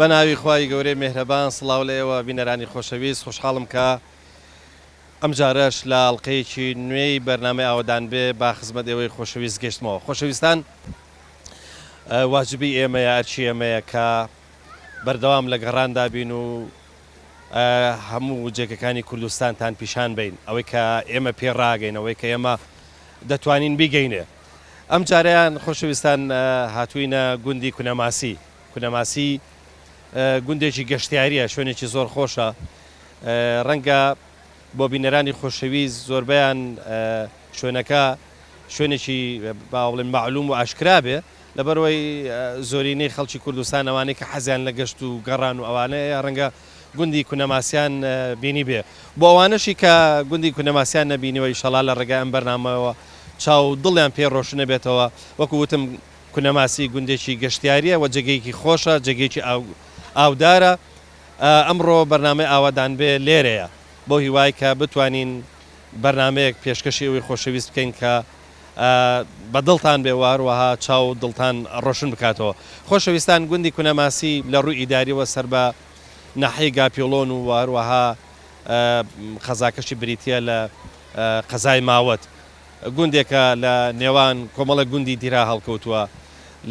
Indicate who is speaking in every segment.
Speaker 1: بەناوی خوای گەورەی مێهرەبان سڵاو لێەوە بینەرانی خۆشەویست خوشحاڵم کە ئەم جارەش لە ئەڵلقەیەکی نوێی بەرنامەی ئاوادان بێ با خزمەت ئێوەی خۆشەویست گەشتمەوە. خۆشەویستان واجبی ئێمەیە ئەرچی ئێمەیە کە بەردەوام لە گەڕاندا بین و هەموو جێگەکانی کوردستانتان پیشان بین ئەوەی کە ئێمە پێڕاگەین ئەوەی کە ئێمە دەتوانین بیگەینێ. ئەم جاریان خۆشەویستان هاتووینە گوندی کونەماسی گوندێکی گەشتیاریە، شوێنێکی زۆر خۆشە. ڕەنگە بۆ بینەرانی خۆشەویست زۆربیان شوێنەکە شوێنێکی باوڵێن معلوم و ئاشکرا بێ لەبەرەوەی زۆرینەی خەڵکی کوردستان ئەوانەی کە حەزیان لە گەشت و گەڕان و ئەوانەیە ڕەنگە گوندی کونەماسیان بینی بێ. بۆ ئەوانەشی کە گوندی کونەماسیان نەبینیەوە ئیشەڵا لە ڕێگای ئەم بەرنامەوە چاو دڵیان پێ ڕۆشنە بێتەوە. وەکو وتم کونەماسی گوندێکی گەشتیاریە و جێگەیەکی خۆشە، جێگەیەکی ئاودارە. ئەمڕۆ بەرنامەی ئاوادان بێ لێرەیە بۆ هیوای کە بتوانین بەرنمەیەک پێشکەشی ئەوەی خۆشەویست بکەین کە بە دڵتان بێ واروەها چاو دڵتان ڕۆشن بکاتەوە. خۆشەویستان گوندی کونەماسی لە ڕووی ئیداریەوە سەر بە ناحەی گاپیۆلۆن و واروەها خەزاکەشی بریتە لە قەزای ماوەت، گوندێکە لە نێوان کۆمەڵە گوندی دیرا هەڵکەوتووە.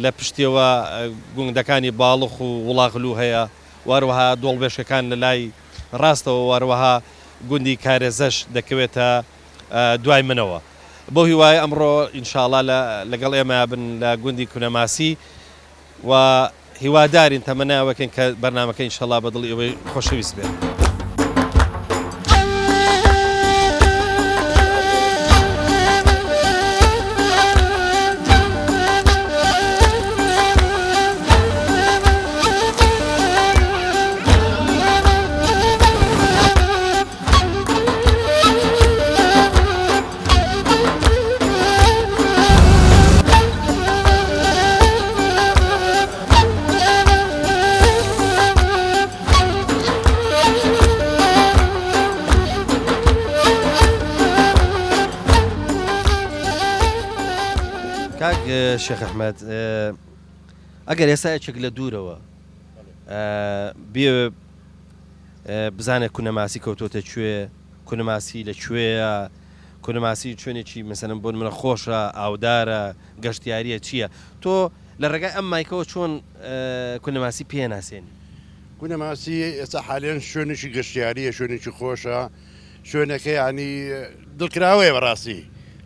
Speaker 1: لە پشتیەوە گوندەکانی باڵخ و وڵاغلو هەیە، واروەها دۆڵبێشەکان لە لای ڕاستەوە، واروەها گوندی کارێزەش دەکەوێتە دوای منەوە. بۆ هیوای ئەمڕۆ ئینشاءڵا لەگەڵ ئێمە بن لە گوندی کونەماسی و هیوادارین تەمەناوەکەین کە بەرنامەکە ئینشاءڵا بە دڵی ئەوەی خۆشەویست بێت. شێخ ئەحمەد، ئەگەر ئێستا لە دوورەوە بێ بزانێت کونەماسی کەوتۆتە کوێ، کونەماسی لەکوێیە، کونەماسی شوێنێکی مەسەلەن بۆ منە خۆشە، ئاودارە، گەشتیاریە چییە؟ تۆ لە ڕێگای ئەم مایکەوە چۆن کونەماسی پێناسێنی؟
Speaker 2: کونەماسی ئێستا حالێن شوێنێکی گەشتیاریە، شوێنێکی خۆشە، شوێنەکە ینی دڵکراوەیە بەڕاستی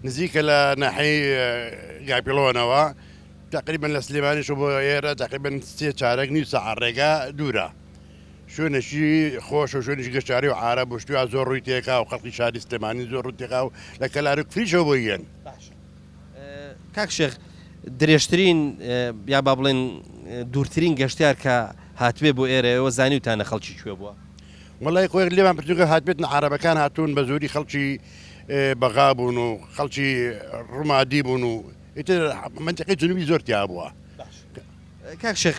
Speaker 2: نزیکە لە ناحەی گاپیڵۆنەوە تقریبا لە سلێمانیش بۆ ئێرە تقریبا 3 چارەک نیو سەعات ڕێگا دوورە. شوێنێکی خۆش و شوێنێکی گەشتیاری و عارە بشتویا زۆر ڕووی تێکا و خەڵکی شاری سلێمانی زۆر ڕووی تێکا و لە کەلارک فریشەوە بۆ یەن.
Speaker 1: کاک شێخ، درێژترین یا با بڵێن دوورترین گەشتیار کە هاتوێ بۆ ئێرەوە زانیوتانە خەڵکی کوێ بووە؟
Speaker 2: وەڵای خۆی لێمان پرتوگە هاتبێتن عەرەبەکان هاتوون بە زۆری خەڵکی بەغا بوون و خەڵکی ڕمادی بوون و ئیتر منتیقی جنوبی زۆر تیا بووە.
Speaker 1: کاک شێخ،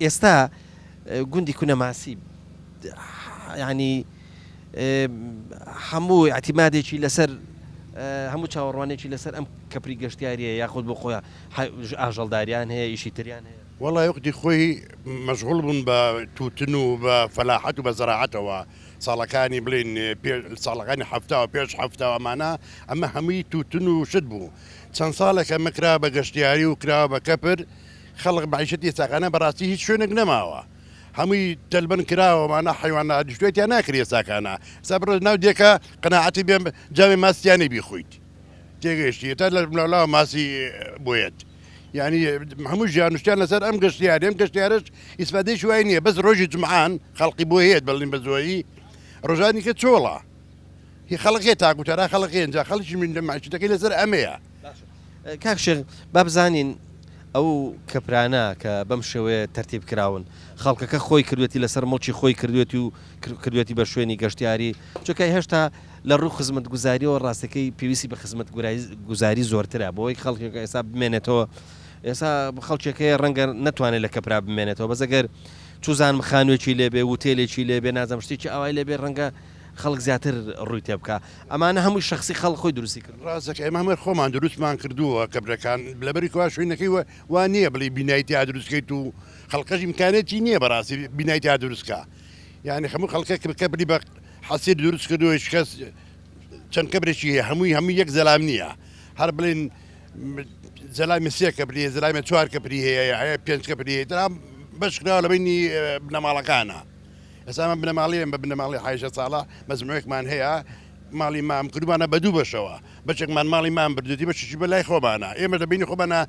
Speaker 1: ئێستا گوندی کونەماسی ینی هەموو اعتیمادێکی لەسەر هەموو چاوەڕوانێکی لەسەر ئەم کەپری گەشتیاریە یاخود بۆ خۆیان ئاژەڵداریان هەیە، ئیشی تریان هەیە؟
Speaker 2: وەڵای وەختی خۆی مەشغوڵ بوون بە تووتن و بە فەلاحەت و بە زەراعەتەوە، ساڵەکانی بڵین ساڵەکانی هەفتاوە پێش هەفتاوەمانە ئەمە هەمووی تووتن و شت بوو. چەند ساڵێکە مەکرا بە گەشتیاری و کراوە بە کەپر، خەڵق بەعیشەتی ئێستاکانە بەڕاستی هیچ شوێنێک نەماوە، هەمووی تەلبەن کراوەمانە حیوانە دیشتێتیان ناکرێ ئێستاکانە. سا بڕۆ ناو دێکە قەناعەتی بێم جاوی ماسییانەی بیخۆیت تێگەیشتی تا لە ملاوە ماسی بۆیێت. یعنی هەموو ژیانوشتیان لەسەر ئەم گەشتیاری، ئەم گەشتیارش ئیسفادەی شوای نییە، بەس ڕۆژی جمعان خەڵقی بۆ هەیە بەڵین بە زۆیی ڕۆژانی کە چۆڵە هی خەڵقێ تاکوتەرا خەڵقی ئەنجا خەڵکی من ماچەکەی لەسەر ئەمەیە.
Speaker 1: کاک شێخ، با بزانین ئەو کەپرانە کە بەم شێوەیە تەرتیب کراون، خەڵکەکە خۆی کردوێتی لەسەر مڵکی خۆی کردوێتی و کردوێتی بە شوێنی گەشتیاری، چۆکای هێشتا لە ڕوو خزمەت گوزاریەوە ڕاستەکەی پێویستی بە خزمەت گوزاری زۆرترە بۆی خەڵکێکە ئێستا بمێنێتەوە. ئێستا خەڵکێکەیە ڕەنگە نەتوانێت لە کەپرا بمێنێتەوە، بەزەگەر چوزان خانوێکی لێبێ، وتێلێکی لێبێ، نازەم شتێکی ئەوای لێبێ، ڕەنگە خەڵک زیاتر ڕووی تێ بکە ئەمانە هەمووی شخصی خەڵک خۆی دروستی کرد
Speaker 2: ڕاستەکە ئێمە هەمووی خۆمان دروستمان کردووە کەبرەکان لەبەری کوا شوێنەکەی وا نییە بڵێ بینایتیا دروستکەیت و خەڵقەش امکانێتی نییە بەڕاستی بینایتیا دروستکە یعنی هەموو خەڵکە کە بری بە حەسیر دروست کردو هیچ کەس چەند کەبرێکی هەیە هەمووی یەک زەلام نییە هەر بڵێن زەلامی سێ کەبری زەلامی چوار کەپری هەیە پێنج کەپری هەیە دەرام بەشکراوە لە بینی بنەماڵەکانە ئێستا ئەمە بنەماڵیان بە بنەماڵی حایشە ساڵە مەزموعێکمان هەیە ماڵی مام کردومانە بە دوو بەشەوە بەچێکمان ماڵی مام بردوێتی بەشی بەلای خۆمانە ئێمە دەبینی خۆمانە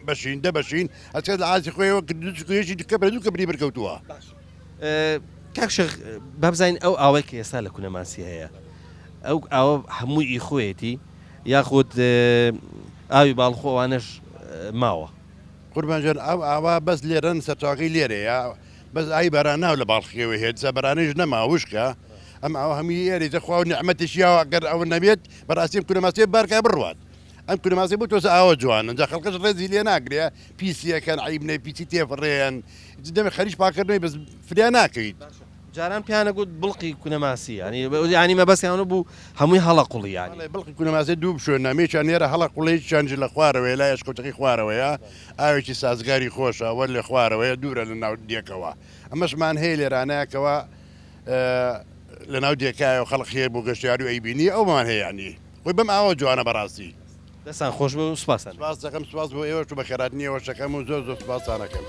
Speaker 2: بەشین دە بەشین ئەچێت لە ئاسی خۆیەوە کردوێکی کە بە دوو کەبری بەرکەوتووە
Speaker 1: کاکشێخ بابزین ئەو ئاوەی کە ئێستا لە کونەماسی هەیە ئەو ئاوە هەمووی ئیخۆیەتی یاخود ئاوی باڵخۆوانش ماوە
Speaker 2: قوربانجان ئەو ئاوا بەس لێرەن سەرچاوەکەی لێرەیە بەس ئای بەران ناو لە باڵخەوەی هێت سەبەرانەیش نەما وشکە ئەم ئەوە هەمی ئێری دەخوا و نعمەتیشیاوە ئەگەر ئەوە نەبێت بەڕاستیم کونەماسی بارکە بڕوات ئەم کونەماسی بۆ تۆز ئاوە جوانن جا خەڵکەش ڕێزی لێ ناگرێ پیسیەکەن عیبنەی پیسی تێفڕێن دەمە خەریش پاکردنەوەی بەس فریا ناکەیت
Speaker 1: جاران پیانە گوت بڵقی کونەماسی ینی مەبەستیانە بوو هەمووی هەڵە قوڵی ینی
Speaker 2: بڵقی کونەماسی دوو بشوێن نامێکیان نێرە هەڵە قوڵی چەنج لە خوارەوەی لای شکوتەکەی خوارەوەیە ئاوێکی سازگاری خۆشە وە لە خوارەوەیە دوورە لە ناو دیەکەوە ئەمەشمان هەیە لێرانەیەکەوە لە ناو دیێکایەوە خەڵق خێر بۆ گەشتیاری و ئەیبینی ئەومان هەیەانی خۆی بەم ئاوە جوانە بەڕاستی
Speaker 1: دەستان خۆش بە و سوپاسان
Speaker 2: سپاس دەکەم سپاس بۆ ئێوەش و بە خێراتنیەوە شەکەم و زۆر زۆر سپاسانەکەم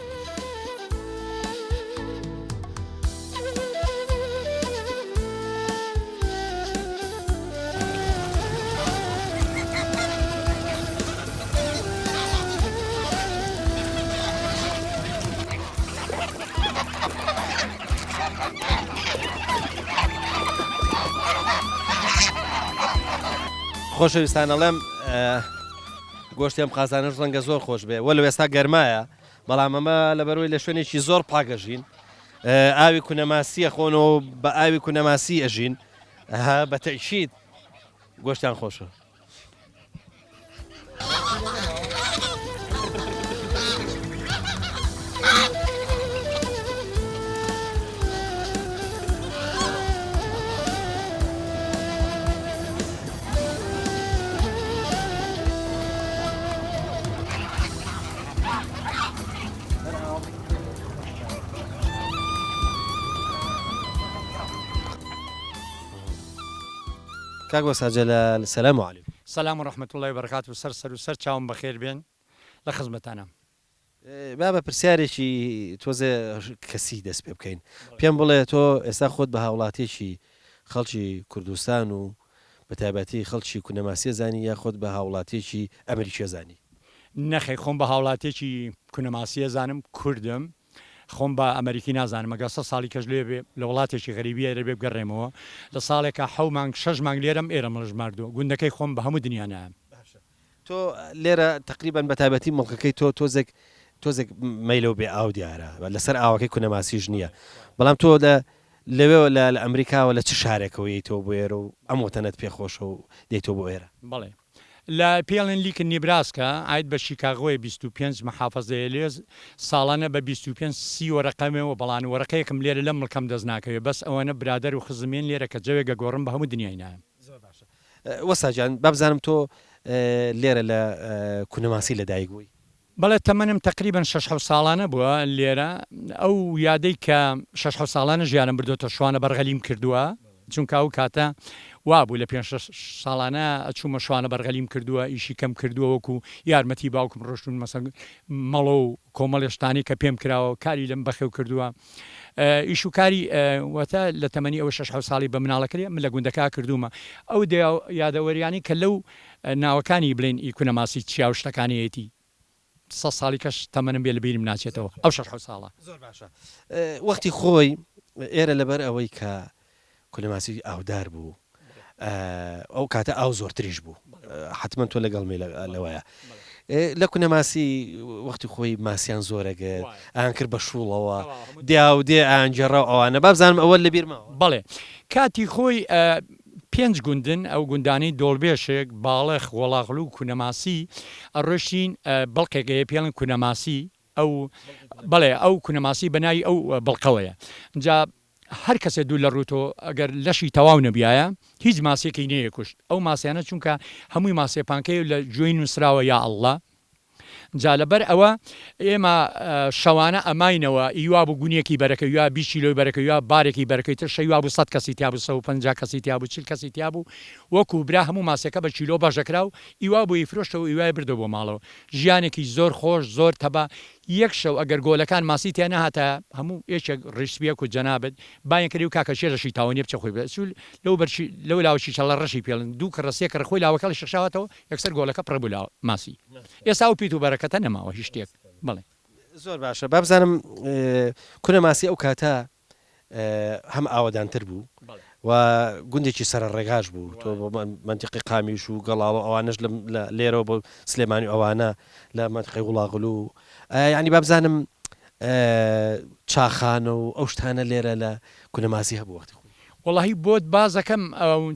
Speaker 1: خۆشەویستانەڵێم گۆشتیم قازانش ڕەنگە زۆر خۆش بێ وە لە ئێستا گەرمایە بەڵام ئەمە لەبەرەوەی لە شوێنێکی زۆر پاگەژین ئاوی کونەماسیە خۆنەوە بە ئاوی کونەماسی ئەژین بە تەیشید گۆشتیان خۆشە کاک وەساجەلال سەلام عەلیکم
Speaker 3: سلام ورحمة الله وبركاته سەر و سەر چاوم بەخێر بێن لە خزمەتانە
Speaker 1: با بە پرسیارێکی تۆزێ کەسی دەست پێ بکەین پێم بڵێ تۆ ئێستا خۆت بە هاوڵاتێکی خەڵکی کوردستان و بە تایبەتی خەڵکی کونەماسیە زانی یا خۆت بە هاوڵاتێکی ئەمریکیە زانی
Speaker 3: نەخێ خۆم بە هاوڵاتێکی کونەماسیە زانم کوردم خۆم بە ئەمریکی نازانم ئەگە 100 ساڵی کەش لێ بێ لە وڵاتێکی غەریبیە دەبێ بگەڕێمەوە لە ساڵێکە 7 مانگ 6 مانگ لێرەم ئێرە مڵژ ماردووە گوندەکەی خۆم بە هەموو دنیانە
Speaker 1: تۆ لێرە تقریبان بە تایبەتی مڵکەکەی تۆ تۆزێک مەیلە و بێ ئاو دیارە لەسەر ئاوەکەی کونەماسیش نییە بەڵام تۆ لەوێ لە ئەمریکاوە لە چ شارێکەوەی تۆ بۆ ئێرە و ئەم وتەنەت پێخۆشە و دەیتۆ بۆ ئێرە
Speaker 3: بەڵێ لە پێڵێن لیکن نیبراسکە ئاید بە شیکاغۆی 25 محافظەیە لێز ساڵانە بە 25 سی وەرەقەمەوە بەڵان وەرەقەیەکم لێرە لە مڵکەم دەست ناکەوێت بەس ئەوەنە برادەر و خزمێن لێرە کە جەوێگە گۆڕم بە هەموو دنیای نایە
Speaker 1: وەساجان بابزانم تۆ لێرە لە کونەماسی لەدایک بووی
Speaker 3: بەڵێ تەمەنم تقریبان 6 ساڵانە بووە لێرە ئەو یادەی کە 6 ساڵانە ژیانم بردوتە شوانە بەرغەلیم کردووە چونکە ئەو کاتە وابوو لە 5 ساڵانە ئەچوومە شوانە بەرغەلیم کردووە ئیشی کەم کردووە وەکو یارمەتی باوکم ڕۆشتون مەسەن مەڵە و کۆمەڵێشتانی کە پێم کراوە کاری لەم بەخێو کردووە ئیش و کاری وەتە لە تەمەنی ئەوە 6 ساڵی بە مناڵەکەی من لە گوندەکە کردومە ئەو یادەوەریانی کە لەو ناوەکانی بڵێن ئیکونەماسی چیا و شتەکانیەتی 100 ساڵی کەش تەمەنم بێ لە بیرم ناچێتەوە ئەو 6 ساڵە
Speaker 1: زۆر باشە وەختی خۆی ئێرە لەبەر ئەوەی کە کونەماسی ئاودار بوو ئەو کاتە ئاو زۆرتریش بوو حتمما تۆ لەگەڵمی لەوەیە لە کونەماسی وەختی خۆی ماسییان زۆرەگەر ئان کرد بە شوڵەوە دیا و دێ ئاجێڕە ئەوانە بابزانم ئەوە لە بیرمەوە
Speaker 3: بەڵێ کاتی خۆی 5 گوندن ئەو گوندانی دۆڵبێشێک باڵێخ وەڵاغڵ و کونەماسی ئەڕۆشتین بەڵقێکەیە پێڵن کونەماسی ئەو بەڵێ ئەو کونەماسی بەناوی ئەو بڵقەوەیە جا هەر کەسێ دوو لە ڕوتۆ ئەگەر لەشی تەواو نەبیایە هیچ ماسێکی نەیە کوشت ئەو ماسیانە چونکە هەمووی ماسێپانکەی لە گوێی نووسراوە یا ئەڵڵا جا لەبەر ئەوە ئێمە شەوانە ئەماینەوە ئیوا بوو گونیەکی بەرەکە یا 20 کیلۆی بەرەکە یا بارێکی بەرەکەی تر شەیوا بوو 100 کەسی تیا بوو 150 کەسی تیا بوو 40 کەسی تیا بوو وەکو برا هەموو ماسەکە بە کیلۆ بەژەکرا و ئیوا بووی فرۆشتەوە ئیوای بردە بۆ ماڵەوە ژیانێکی زۆر خۆش زۆر تەبا یەک شەو ئەگەر گۆلەکان ماسی تیا نەهاتە هەموو یەکێک ڕیسپیەک و جەنابەت باین کردی و کاکە شێرەشی تاوانێ بچە خۆی بەسول لەو لاوەشی چەڵە ڕەشی پێڵن دوو کە ڕستێک کە خۆی لاوەکەڵی شەشاوەتەوە یەکسەر گۆلەکە پڕبوو لا ماسی ئێستا و پیت و بەرەکەتە نەماوە هیچ شتێک بڵێ
Speaker 1: زۆر باشە با بزانم کونە ماسی ئەو کاتە هەم ئاوەدانتر بوو و گوندێکی سەر ڕێگاش بوو تۆ منتیقی قامیش و گەڵاڵ ئەوانش لێرەوە بۆ سلێمانی ئەوانە لە منتیقی وڵاغلو یعنی با بزانم چاخانە و ئەو شتانە لێرە لە کونە ماسی هەبوو وەختی
Speaker 3: وڵی بۆت بازەکەم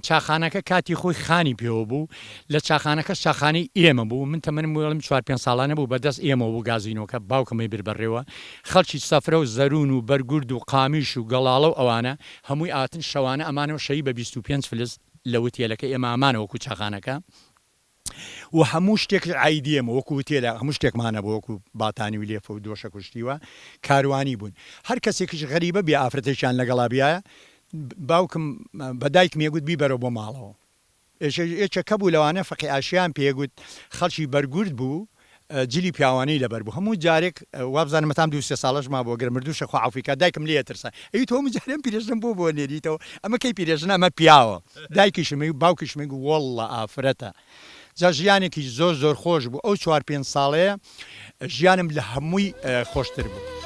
Speaker 3: چاخانەکە کاتی خۆی خانی پێوە بوو لە چاخانەکە چاخانی ئێمە بوو من تەمەنم وڵم 4-5 ساڵانە بوو بەدەست ئێمە بوو گازینۆکە باوکەمەی بربەڕێەوە خەڵکی سەفرە و زەرون و بەرگورد و قامیش و گەڵاڵە و ئەوانە هەمووی ئاتن شەوانە ئەمانەوە شەی بە 25 فلس لە وتێلەکە ئێمە ئامانەوەکو چاخانەکە و هەموو شتێک عیدیەمە وەکو تێدا هەموو شتێکمانە بۆ وەکو باتانی و لێفە و دۆشە کوشتیوە کاروانی بوون هەر کەسێکیش غەریبە بێ ئافرەتێکیان لەگەڵابیایە باوکم بەدایکم یەگوت بیبەرەوە بۆ ماڵەوە یەکێکە بوو لەوانە فەقی ئاشیان پێگوت خەڵکی بەرگورد بوو جلی پیاوانەی لەبەر بوو هەموو جارێک وابزانم مەتام 2 ساڵش ما بۆ گەر مردووشە خوا عەفویکا دایکم لێ ترسا ئەی تۆ جارێم پیرێژنم بۆ نێریتەوە ئەمە کەی پیرێژنە ئەمە پیاوە دایکیشمی باوکیشمی وەڵڵە ئافرەتە جا ژیانێکی زۆر زۆر خۆش بوو ئەو 4-5 ساڵەیە ژیانم لە هەمووی خۆشتر بوو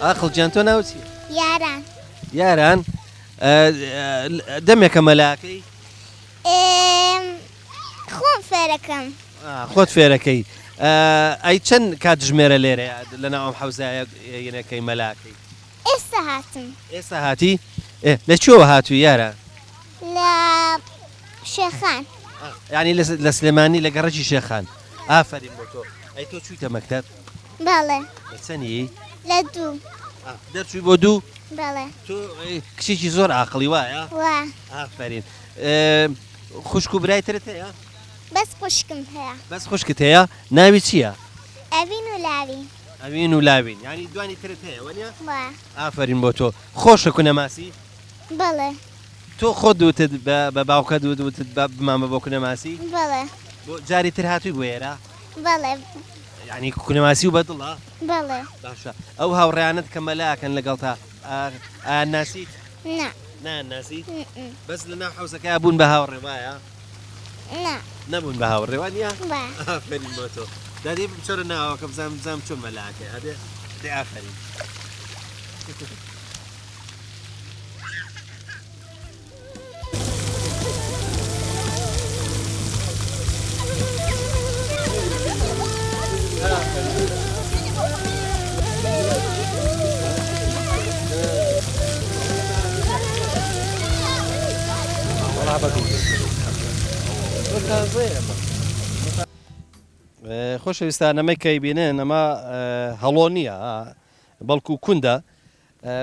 Speaker 1: ئاخڵ گیان تۆ ناوچی
Speaker 4: یاران
Speaker 1: یاران دەمێکە مەلاکەی
Speaker 4: خۆم فێرەکەم
Speaker 1: خۆت فێرەکەی ئەی چەند کاتژمێرە لێرە لەناو ئەم حەوزایە یەنەکەی مەلاکەی
Speaker 4: ئێستا هاتم
Speaker 1: ئێستا هاتی لە چیەوە هاتووی یارە
Speaker 4: لە شێخان
Speaker 1: یعنی لە سلێمانی لە گەڕەکی شێخان ئافرین بۆ تۆ ئەی تۆ چوویتە مەکتەب
Speaker 4: بەڵێ
Speaker 1: لە چەندی
Speaker 4: لە دوو
Speaker 1: دەرچووی بۆ دوو
Speaker 4: بەڵێ
Speaker 1: تۆ کچێکی زۆر عاقڵی وایە
Speaker 4: وا
Speaker 1: ئافرین خوشک و برایترت هەیە
Speaker 4: بەس خوشکم هەیە
Speaker 1: بەس خوشکت هەیە ناوی چییە
Speaker 4: ئەڤین و لاوی
Speaker 1: ئەوین و لاوین یعنی دوانی ترت هەیە وەنیە
Speaker 4: وا
Speaker 1: ئافرین بۆ تۆ خۆشە کونە ماسی
Speaker 4: بەڵێ
Speaker 1: تۆ خۆ دووتت بە باوکە دووتت بمامە بۆ کونە ماسی
Speaker 4: بەڵێ
Speaker 1: بۆ جاری تر هاتووی بۆ ئێرە
Speaker 4: بەڵێ
Speaker 1: یعنی کونە ماسی و بەدڵە
Speaker 4: بەڵێ
Speaker 1: باشە ئەو هاوڕێیانت کە مەلاکەن لەگەڵ تا ناسیت
Speaker 4: نا
Speaker 1: ناسیت بەس لە ناو حەوزەکە بوون بە هاوڕێ وایە
Speaker 4: نا
Speaker 1: نەبوون بە هاوڕێ وانە
Speaker 4: وا
Speaker 1: ئافرین بۆ تۆ دادێ چۆرە ناوەکە بزانم چۆن مەلاکە ئەدێ دێ ئافرین خۆشەویستان ئەمەی کەی بینن ئەمە هەڵۆ نییە بەڵکو کوندە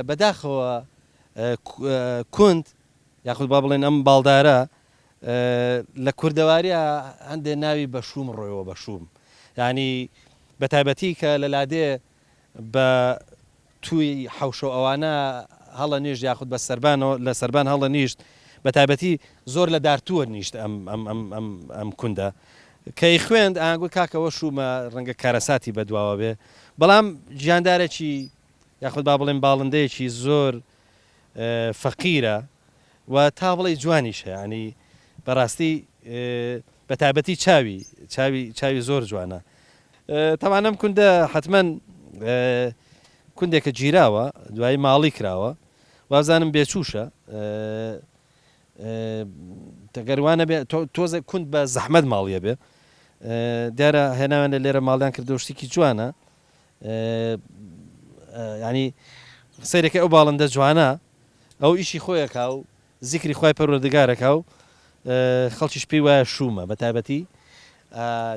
Speaker 1: بەداخەوە کوند یاخود با بڵێن ئەم باڵدارە لە کوردەواریە هەندێک ناوی بەشوم ڕۆیەوە بەشوم یعنی بە تایبەتی کە لە لادێ بە توی حەوشە ئەوانە هەڵە نیشت یاخود بە سەربانەوە لە سەربان هەڵە نیشت بە تایبەتی زۆر لە دارتووە نیشت ئەم کوندە کەی خوێند ئاگوی کاکەوە شومە ڕەنگە کارەساتی بەدواوە بێ بەڵام گیاندارێکی یاخود با بڵێن باڵندەیەکی زۆر فەقیرە و تا بڵێ جوانیشە ینی بەڕاستی بە تایبەتی چاوی زۆر جوانە تەوانم کوندە حتمما کوندێکە گیراوە دوایی ماڵی کراوە وازانم بێچووشە تەگەروانە بێ تۆزە کوند بە زەحمەت ماڵیە بێ دیارە هێناوان لە لێرە ماڵیان کردو شتێکی جوانە ینی سەیرەکە ئەو باڵندە جوانە ئەو ئیشی خۆیەکا و زیکری خی پەروەردگارەکە و خەڵکیش پێی وایە شومە بە تایبەتی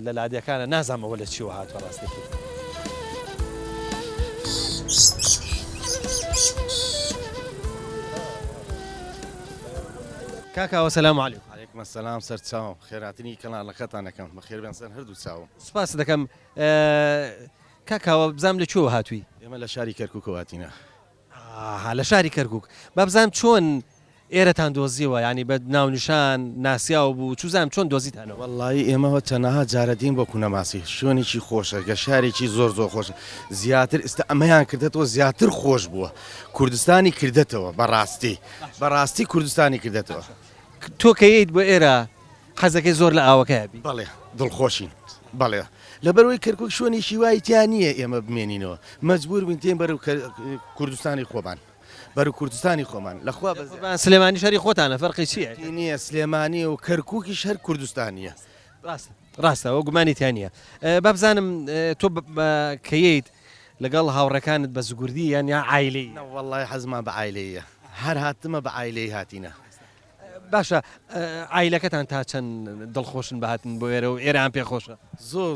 Speaker 1: لە لادیەکانە نازانمەوە لە چیوە هاتووە ڕاستێکی. کاکاوە سەلام عەلیکوم.
Speaker 5: علیکم السلام سەرچاوم خێراتنی کەناڵەکەتانەکەم بە خێر بێنسەر هەردوو چاوم.
Speaker 1: سوپاس دەکەم کاکاوە بزانم لە چۆوە هاتووی؟
Speaker 5: ئێمە لە شاری کەرکووکەوە هاتینە.
Speaker 1: لە شاری کەرکووک با بزانم چۆن ئێرەتان دۆزیەوە ینی بە ناونیشان ناسیاو بوو چوزانم چۆن دۆزیتانەوە؟
Speaker 5: وەڵی ئێمەوە تەنەها جارەدین بۆ کوونەماسی شوێنێکی خۆشە گەشارێکی زۆر خۆشە زیاتر ئێستا ئەمەیان کردێتەوە زیاتر خۆش بووە کوردستانی کردێتەوە بەڕاستی کوردستانی کردێتەوە.
Speaker 1: تۆ کەیت بۆ ئێرە حەزەکەی زۆر لە ئاوەکەیبی؟
Speaker 5: بەڵێ دڵخۆشین بەڵێ لەبەرەوەی کەرکک شوێنێکی وای تیان نییە ئێمە بمێنینەوە مەجبور بین تێن بەرەو کوردستانی خۆمان بەرەو کوردستانی خۆمان لەخوا
Speaker 1: سلێمانی شاری خۆتانە فەرقی چییە؟
Speaker 5: نییە سلێمانی و کەرکووکیش هەر کوردستانیە.
Speaker 1: ڕاستەوە گومانیتیان نییە. با بزانم تۆ کەیت لەگەڵ هاوڕەکانت بە زگوردی یان یا عایلەی؟
Speaker 5: وەڵی حەزمان بە عایلەیە هەر هاتمە بە عایلەی هاتینە.
Speaker 1: باشە عیلەکەتان تا چەند دڵخۆشن بەهاتن بۆ ئێرە و ئێران پێخۆشە؟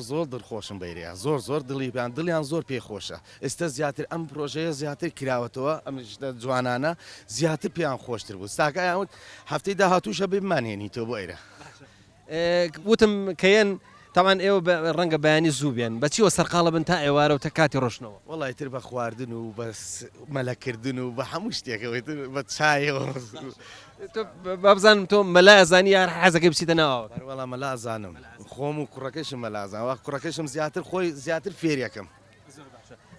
Speaker 5: زۆر دڵخۆشم بەیرەیە زۆر دڵیان زۆر پێخۆشە. ئێستا زیاتر ئەم پرۆژەیە زیاتر کراوەتەوە ئەم جوانانە زیاتر پێیان خۆشتر بوو ساکایان هەفتەی داهاتووشە بمانهێنیتەوە بۆ ئێرە.
Speaker 1: وتم کەیەن تاوان ئێوە ڕەنگە بەیانی زوو بێن بەچیوە سەرقاڵە بن تا ئێوارە و تا کاتی ڕۆشنەوە؟
Speaker 5: وەڵی تر بە خواردن و بە مەلەکردن و بە هەموو شتێکەوەی بە چایەوە
Speaker 1: بابزانم تۆ مەلا ئەزانی یار حەزەکەی بچیتە ناوە؟
Speaker 5: وەڵام مەلا ئەزانم خۆم و کوڕەکەشم مەلازان وا کوڕەکەشم زیاتر خۆی زیاتر فێریەکەم.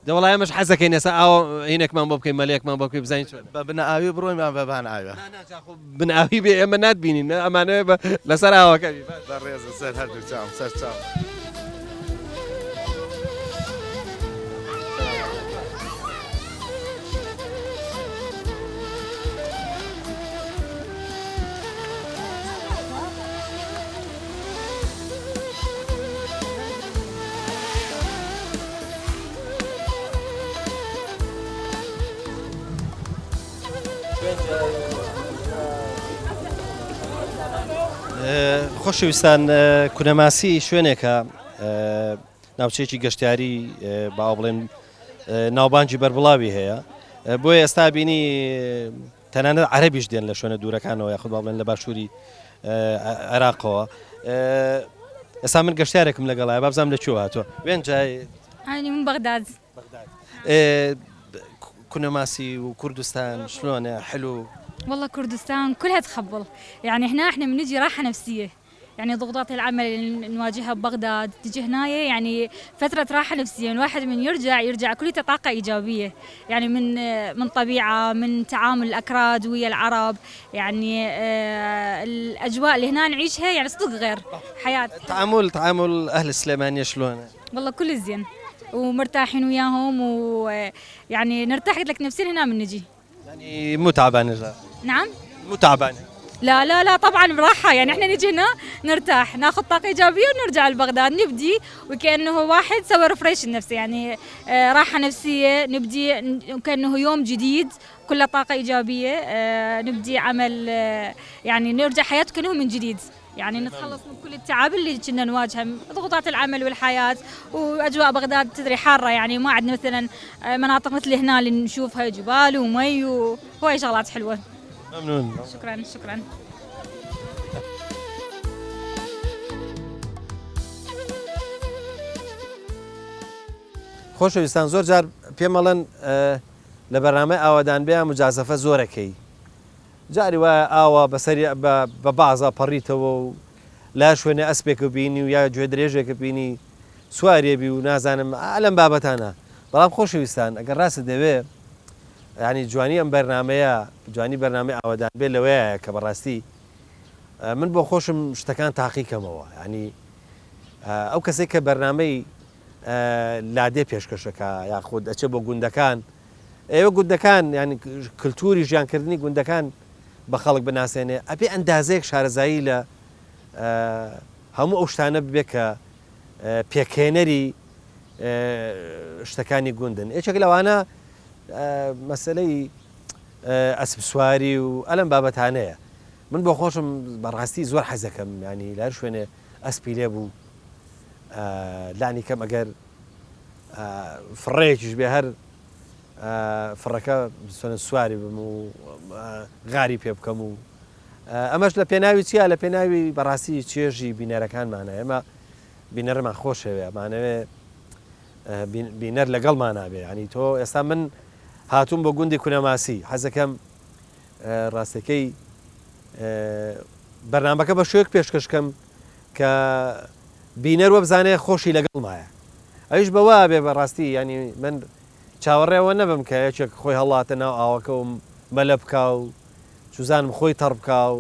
Speaker 1: دەوڵای ئەمەش حەزەکەی نێسا ئاوە هینێکمان بۆ بکەین مەلەیەکمان بۆ بکەی بزانین چۆن
Speaker 5: بە بنەئاوی بڕۆیمان بەبان ئاوە
Speaker 1: بنئاوی بێ ئێمە ناتبینین ئەمانەوە لەسەر ئاوەکەوی
Speaker 5: بەڕێزە سەر هەردوو چاوم سەر چاوم.
Speaker 1: خۆشەویستان کونەماسی شوێنێکە ناوچەیەکی گەشتیاری باو بڵێن ناوبانجی بەربڵاوی هەیە بۆیە ئێستا بینی تەنانەت عەرەبیش دێن لە شوێنە دوورەکانەوە یاخود با بڵێن لە باشووری عێراقەوە. ئێستا من گەشتیارێکم لەگەڵایە با بزانم لە کوێ هاتووە؟ وێن جای؟
Speaker 6: من بغداد.
Speaker 1: كونماسي وكردستان شلون حلو؟
Speaker 6: والله كردستان كلها تخبل، يعني احنا بنجي راحة نفسية، يعني ضغوطات العمل اللي نواجهها ببغداد تجي هنا يعني فترة راحة نفسية، الواحد من يرجع كلها طاقة إيجابية، يعني من طبيعة، من تعامل الأكراد ويا العرب، يعني الأجواء اللي هنا نعيشها يعني صدق غير حياة.
Speaker 1: تعامل أهل السليمانية شلون؟
Speaker 6: والله كل زين ومرتاحين وياهم ويعني نرتاح قلت لك نفسيا هنا من نجي.
Speaker 1: يعني مو تعبان؟
Speaker 6: نعم؟
Speaker 1: مو تعبان؟
Speaker 6: لا لا لا طبعا براحة، يعني احنا نجي هنا نرتاح ناخذ طاقة إيجابية ونرجع لبغداد نبدي وكأنه واحد سوى ريفريش النفسي، يعني راحة نفسية نبدي وكأنه يوم جديد كله طاقة إيجابية، نبدي عمل يعني نرجع حياته كأنه من جديد، يعني نتخلص من كل التعب اللي كنا نواجهه، ضغوطات العمل والحياة وأجواء بغداد تدري حارة، يعني ما عندنا مثلا مناطق مثل هنا اللي نشوفها جبال ومي وهواي شغلات حلوة.
Speaker 1: ممنون.
Speaker 6: شكرا.
Speaker 1: خۆشەویستان زۆر جار پێم مەڵێن لە بەرنامەی ئاوادان بێ مجازەفە زۆرەکەی جاری وایە ئاوا بەسەری بە بازا پەڕیتەوە و لا شوێنێ ئەسپێکە بینی و یا گوێ درێژێکە بینی سوارێبی و نازانم ئەلەم بابەتانە. بەڵام خۆشەویستان ئەگەر ڕاستە دەوێ ینی جوانی ئەم بەرنمەیە جوانی بەرنامەی ئاوادان بێ لەوەیە کە بەڕاستی من بۆ خۆشم شتەکان تاقیکەمەوە، ینی ئەو کەسێک کە بەرنامەی لادێ پێشکەشەکە یاخود ئەچێ بۆ گوندەکان، ئێوە گوندەکان ینی کللتوری ژیانکردنی گوندەکان بە خەڵک بناسێنێ ئەبێ ئەندازەیەک شارەزایی لە هەموو ئەو شتانە ببێ کە پێکێنەری شتەکانی گوندن. یەکێک لەوانە مەسەلەی ئەسب سواری و ئەلەم بابەتانەیە. من بۆ خۆشم بەڕاستی زۆر حەزەکەم ینی لە هەر شوێنێ ئەسپی لێ بوو لانی کەم ئەگەر فڕەیەکیش بێ هەر فڕەکە بچۆنە سواری بم و غاری پێ بکەم و ئەمەش لە پێناوی چیە لە پێناوی بەڕاستی چێژی بینەرەکانمانە ئێمە بینەرمان خۆشەوێ مانەوێ بینەر لەگەڵمان نابێ ینی تۆ ئێستا من هاتووم بۆ گوندی کونەماسی حەزەکەم ڕاستەکەی بەرنامەکە بە شوێک پێشکەشکەم کە بینەر وە بزانێ خۆشی لەگەڵمایە ئەویش بەوا بێ بەڕاستی ینی من چاوەڕێەوە نەبم کە یەکێک خۆی هەڵاتە ناو ئاوەکە و مەلە بکا و چوزانم خۆی تەڕ بکا و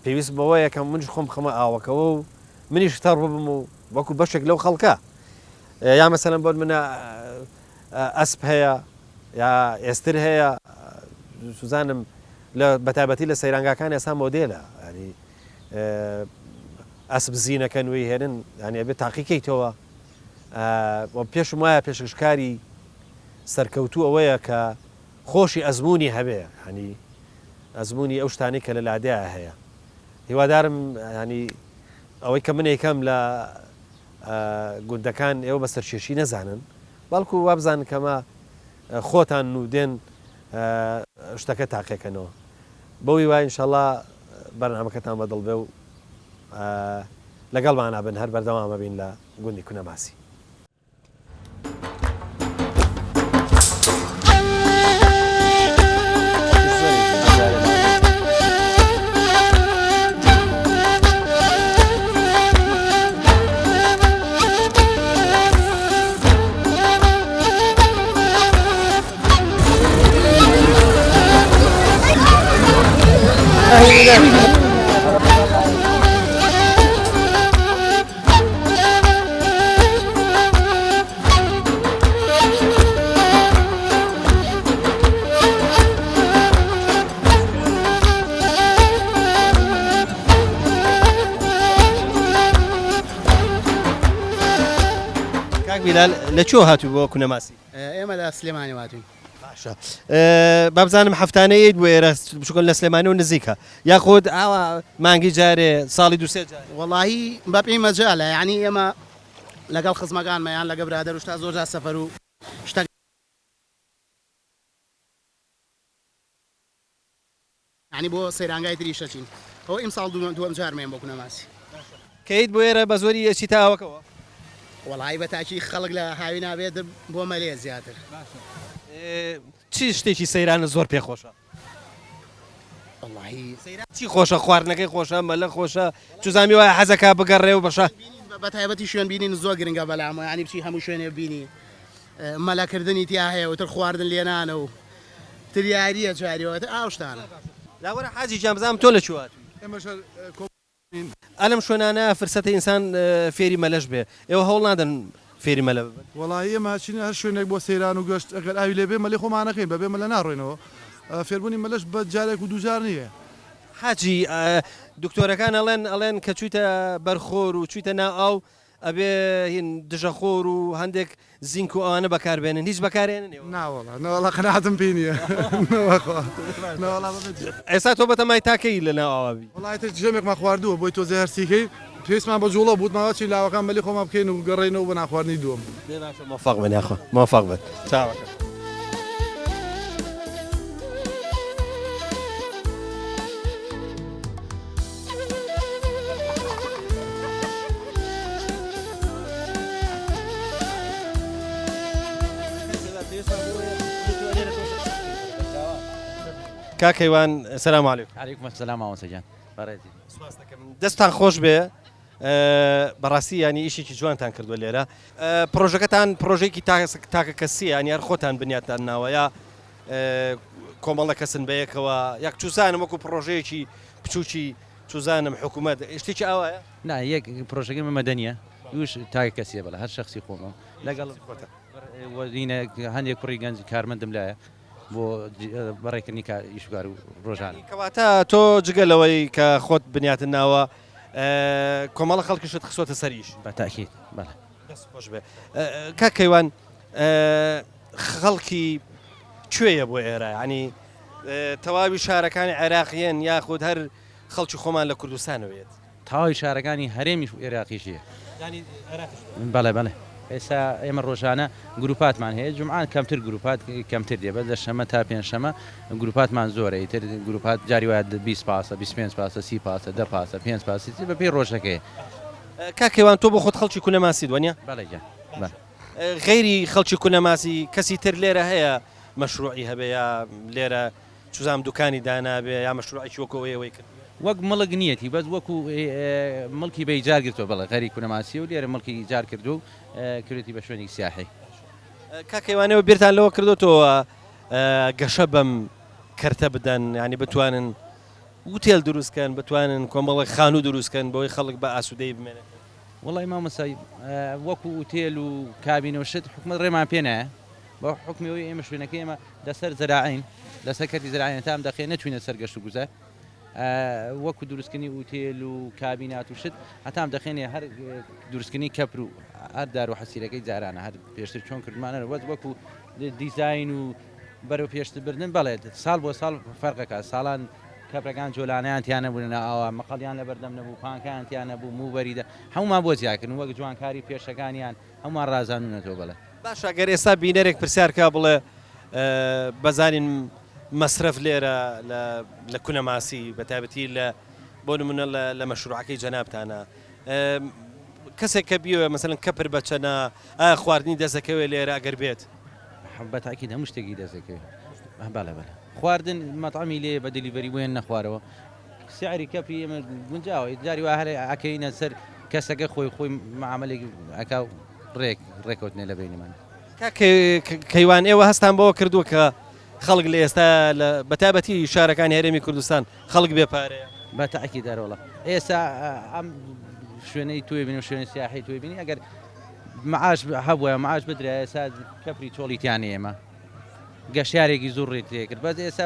Speaker 1: پێویست بەوە یەکەم منش خۆم خەمە ئاوەکەەوە و منیش تەڕ ببم و وەکو بەشێک لەو خەڵکە یا مەسەلەن بۆ منە ئەسپ هەیە یا ئێستر هەیە سوزانم لە بەتابەتی لە سەیرانگاکان ئێستا مۆدێلە ینی ئەسب زیینەکە نوێی هێنن ینی ئەبێت تاقیکەیتەوە پێشم وایە پێشکشکاری سەرکەوتوو ئەوەیە کە خۆشی ئەزمموی هەبێ هەنی ئەزمموی ئەو شتانی کە لە لادەیە هەیە هیوادارم ینی ئەوەی کە من یەکەم لە گوندەکان ئێوە بە سەرکێشی نەزانن بەڵکو وابزان کەمە خۆتان و دێن شتەکە تاقیەکەنەوە بەوی وای ئینشەڵا بەرنامەکەتان بەدڵ بێ و لەگەڵمان نابن هەر بەردەوامە بین لە گوندی کونەماسی. لە چۆ هاتوو بۆ کونەماسی؟
Speaker 7: ئێمە لە سلێمانی هاتووین.
Speaker 1: باشە بابزانم هەفتانەیەت بۆ ئێرە بچکۆن لە سلێمانی و نزیکە یاخۆت ئاوا مانگی جارێ ساڵی دوسێ جارێ
Speaker 7: وەڵاهی بە پێی مەجالە یعنی ئێمە لەگەڵ خزمەکانمەیان لەگە برادەر شتا زۆر سەفەر و شتە ینی بۆ سەیرانگای تری شەچین ئەو ئیم ساڵ دووەم جارمێن بۆ کونەماسی
Speaker 1: کەیت بۆ ئێرە بە زۆری ئەچی تاوەکەوە
Speaker 7: وەڵی بە تاکی خەڵک لە هاوی نابێت بۆ مەلێ زیاتر
Speaker 1: چی شتێکی سەیرانە زۆر پێخۆشە
Speaker 7: وەڵی
Speaker 1: چی خۆشە خواردنەکەی خۆشە مەلە خۆشە چزامی وایە حەزەکە بگەڕێ و بەشە
Speaker 7: بە تایبەتی شوێن بینین زۆر گرنگە بەلامە ینی بچی هەموو شوێنێ بینی مەلەکردنی تیا هەیە وتر خواردن لێنانە و تریاریە جاریەوە ئاو شتانە
Speaker 1: لاوەرە حاجی جامزام تۆ لە چوات ئەلم شوێنانە فرسەتی ئینسان فێری مەلەش بێ ئێوە هەوڵ نادەن فێری مەلە ببن
Speaker 8: وڵی ئێمەچین هەر شوێنێک بۆ سەیران و گەشت ئەگەر ئاوی لێبێ مەلی خۆمانەکەین بەبێ مەلە ناڕۆینەوە فێربوونی مەلەش بە جارێک و دووجار نییە
Speaker 1: حاجی دکتۆرەکان ئەڵێن کە چویتە بەرخۆر و چویتە ناو ئاو ئەبێ هین دژەخۆر و هەندێک زینک و ئەوانە بەکاربێنن هیچ بەکارێنن
Speaker 8: ناوەڵ نەوەڵە قەناعەتم پێی نییە
Speaker 1: ئێستا تۆ بەتەمای تاکەی لە ناو ئاوابی
Speaker 8: وڵایەتە ژەمێکمان خواردووە بۆی تۆزە هەرسیکەی پێویستمان بە جوڵە بوت ماوەچی لاوەکان مەلی خۆمان بکەین و گەڕێنەوە بە ناخواردنی دووەم
Speaker 1: موفق بن یاخۆ موفق بن چاوەکە کاکەیوان سەلام عەلەیکوم.
Speaker 9: عەلەیکوم سەلام مامۆستاجان بەڕێزی
Speaker 1: دەستان خۆش بێ بەڕاستی ینی ئیشێکی جوانتان کردووە لێرە پرۆژەکەتان پرۆژێکی تاکە کەسیە ینی هەر خۆتان بنیاتان ناوەیە کۆمەڵە کەسن بەیەکەوە یەک چوزانم وەکو پرۆژەیەکی بچووکی چوزانم حکوومەت شتێکی ئاوایە
Speaker 9: نا یەک پرۆژەکەی مەمەدەنیە دووش تاکە کەسیە بەڵە هەر شخصی خۆمە لەگەڵ وەرینە هەندێک کوڕی گەنج کارمەندم لایە بۆ بەڕێکردنی ئیشگار و ڕۆژان
Speaker 1: کەواتە تۆ جگەلەوەی کە خۆت بنیاتن ناوە کۆمەڵە خەڵکیشت خسۆتە سەریش
Speaker 9: بە تاکید بەڵێ
Speaker 1: دەست خۆش بێ کاکەیوان خەڵکی کوێیە بۆ ئێرە ینی تەواوی شارەکانی عێراقیەن یاخود هەر خەڵکی خۆمان لە کوردستانەوەیێت
Speaker 9: تەواوی شارەکانی هەرێمی عێراقیشیە بەڵێ بەڵێ ئێستا ئێمە ڕۆژانە گروپاتمان هەیە جمعان کەمتر گروپات کەمتر دێ بەس لە شەمە تا پێنجشەمە گروپاتمان زۆرە ئیتر گروپات جاری وایە 20 پاسە 25 پاسە 30 پاسە 10 پاسە 5 پاسی بە پێی ڕۆژەکەی
Speaker 1: کاکەوان تۆ بۆ خۆت خەڵکی کونەماسی دوانە
Speaker 9: بەڵێ جان
Speaker 1: غیری خەڵکی کونەماسی کەسی تر لێرە هەیە مەشروعی هەبێ یا لێرە چوزام دوکانی دانابێ یا مەشروعی وەکەوەی کرد
Speaker 9: وەک مڵک نیەتی بەس وەکو مڵکی بە ئیجار گرتووە بەڵێ غەری کونەماسی و لێرە مڵکی ئیجار کردو کردێتی بە شوێنی سیاحی
Speaker 1: کاکەوانەوە بیرتان لەوە کردوتەوە گەشە بەم کەرتە بدەن ینی بتوانن وتێل دروستکەن بتوانن کۆمەڵی خانوو دروستکەن بۆی خەڵک بە ئاسوودەی بمێنێت
Speaker 9: وڵی مامەسای وەکو وتێل و کابینەوە شت حکومت ڕێمان پێ نایە بە حکمیەوەی ئێمە شوێنەکەی ئێمە لەسەر زەراعین لەسەر کەرتی زەراعین تام دەخێ نەتوینە سەرگەشت و گوزار وەکو دروستکردنی وتێل و کابینات و شت هەتام دەخێنێ هەر دروستکردنی کەپر و هەر دار و حەسیرەکەی جارانە هەر پێشتر چۆن کردمانە وەز وەکو دیزاین و بەرەو پێشتر بردن بەڵێت ساڵ بۆ ساڵ فەرقەکە ساڵان کەپەکان جۆلانیان تیانە بوونە ئاوا مەقەڵیان لە بەردەم نەبوو پانکیان تیانە بوو موبەریدە هەمومان بۆ جیاکردن وەک جوانکاری پێشەکانیان هەمومان ڕازانونەتەوە بڵێ
Speaker 1: باشە گەر ئێستا بینەرێک پرسیارکە بڵێ بەزانین مەصرف لێرە لە کونەماسی بەتابەتی لە بۆ نمونە لە مەشروعەکەی جەنابتانە کەسێک کە بیوە مەسەڵەن کەپر بەچەنە خواردنی دەستەکەوێت لێرە ئەگەر بێت
Speaker 9: بەتاکید هەموو شتێکی دەستەکەوێت بەڵێ بەڵێ خواردن مەطعمی لێ بە دلیڤەری بۆیان نەخوارەوە سیعری کەپری ئێمە گونجاوە جاری وا هەر ئەکەینە سەر کەسەکە خۆی معاملێکی ئەکا ڕێکەوتنێ لە بینیمان
Speaker 1: کەیوان ئێوە هەستان بەوە کردووە کە خەڵک لە ئێستا بەتابەتی شارەکانی هەرێمی کوردستان خەڵک بێپارەیە
Speaker 9: بەتاکی دەرۆڵە ئێستا ئەم شوێنەی توێ بین و شوێنی سیاحی توێ بینی ئەگەر معاش هەبووە معاش بدرێ ئێستا کەپری تۆڵیتیانی ئێمە گەشتارێکی زۆر ڕێت کرد بەس ئێستا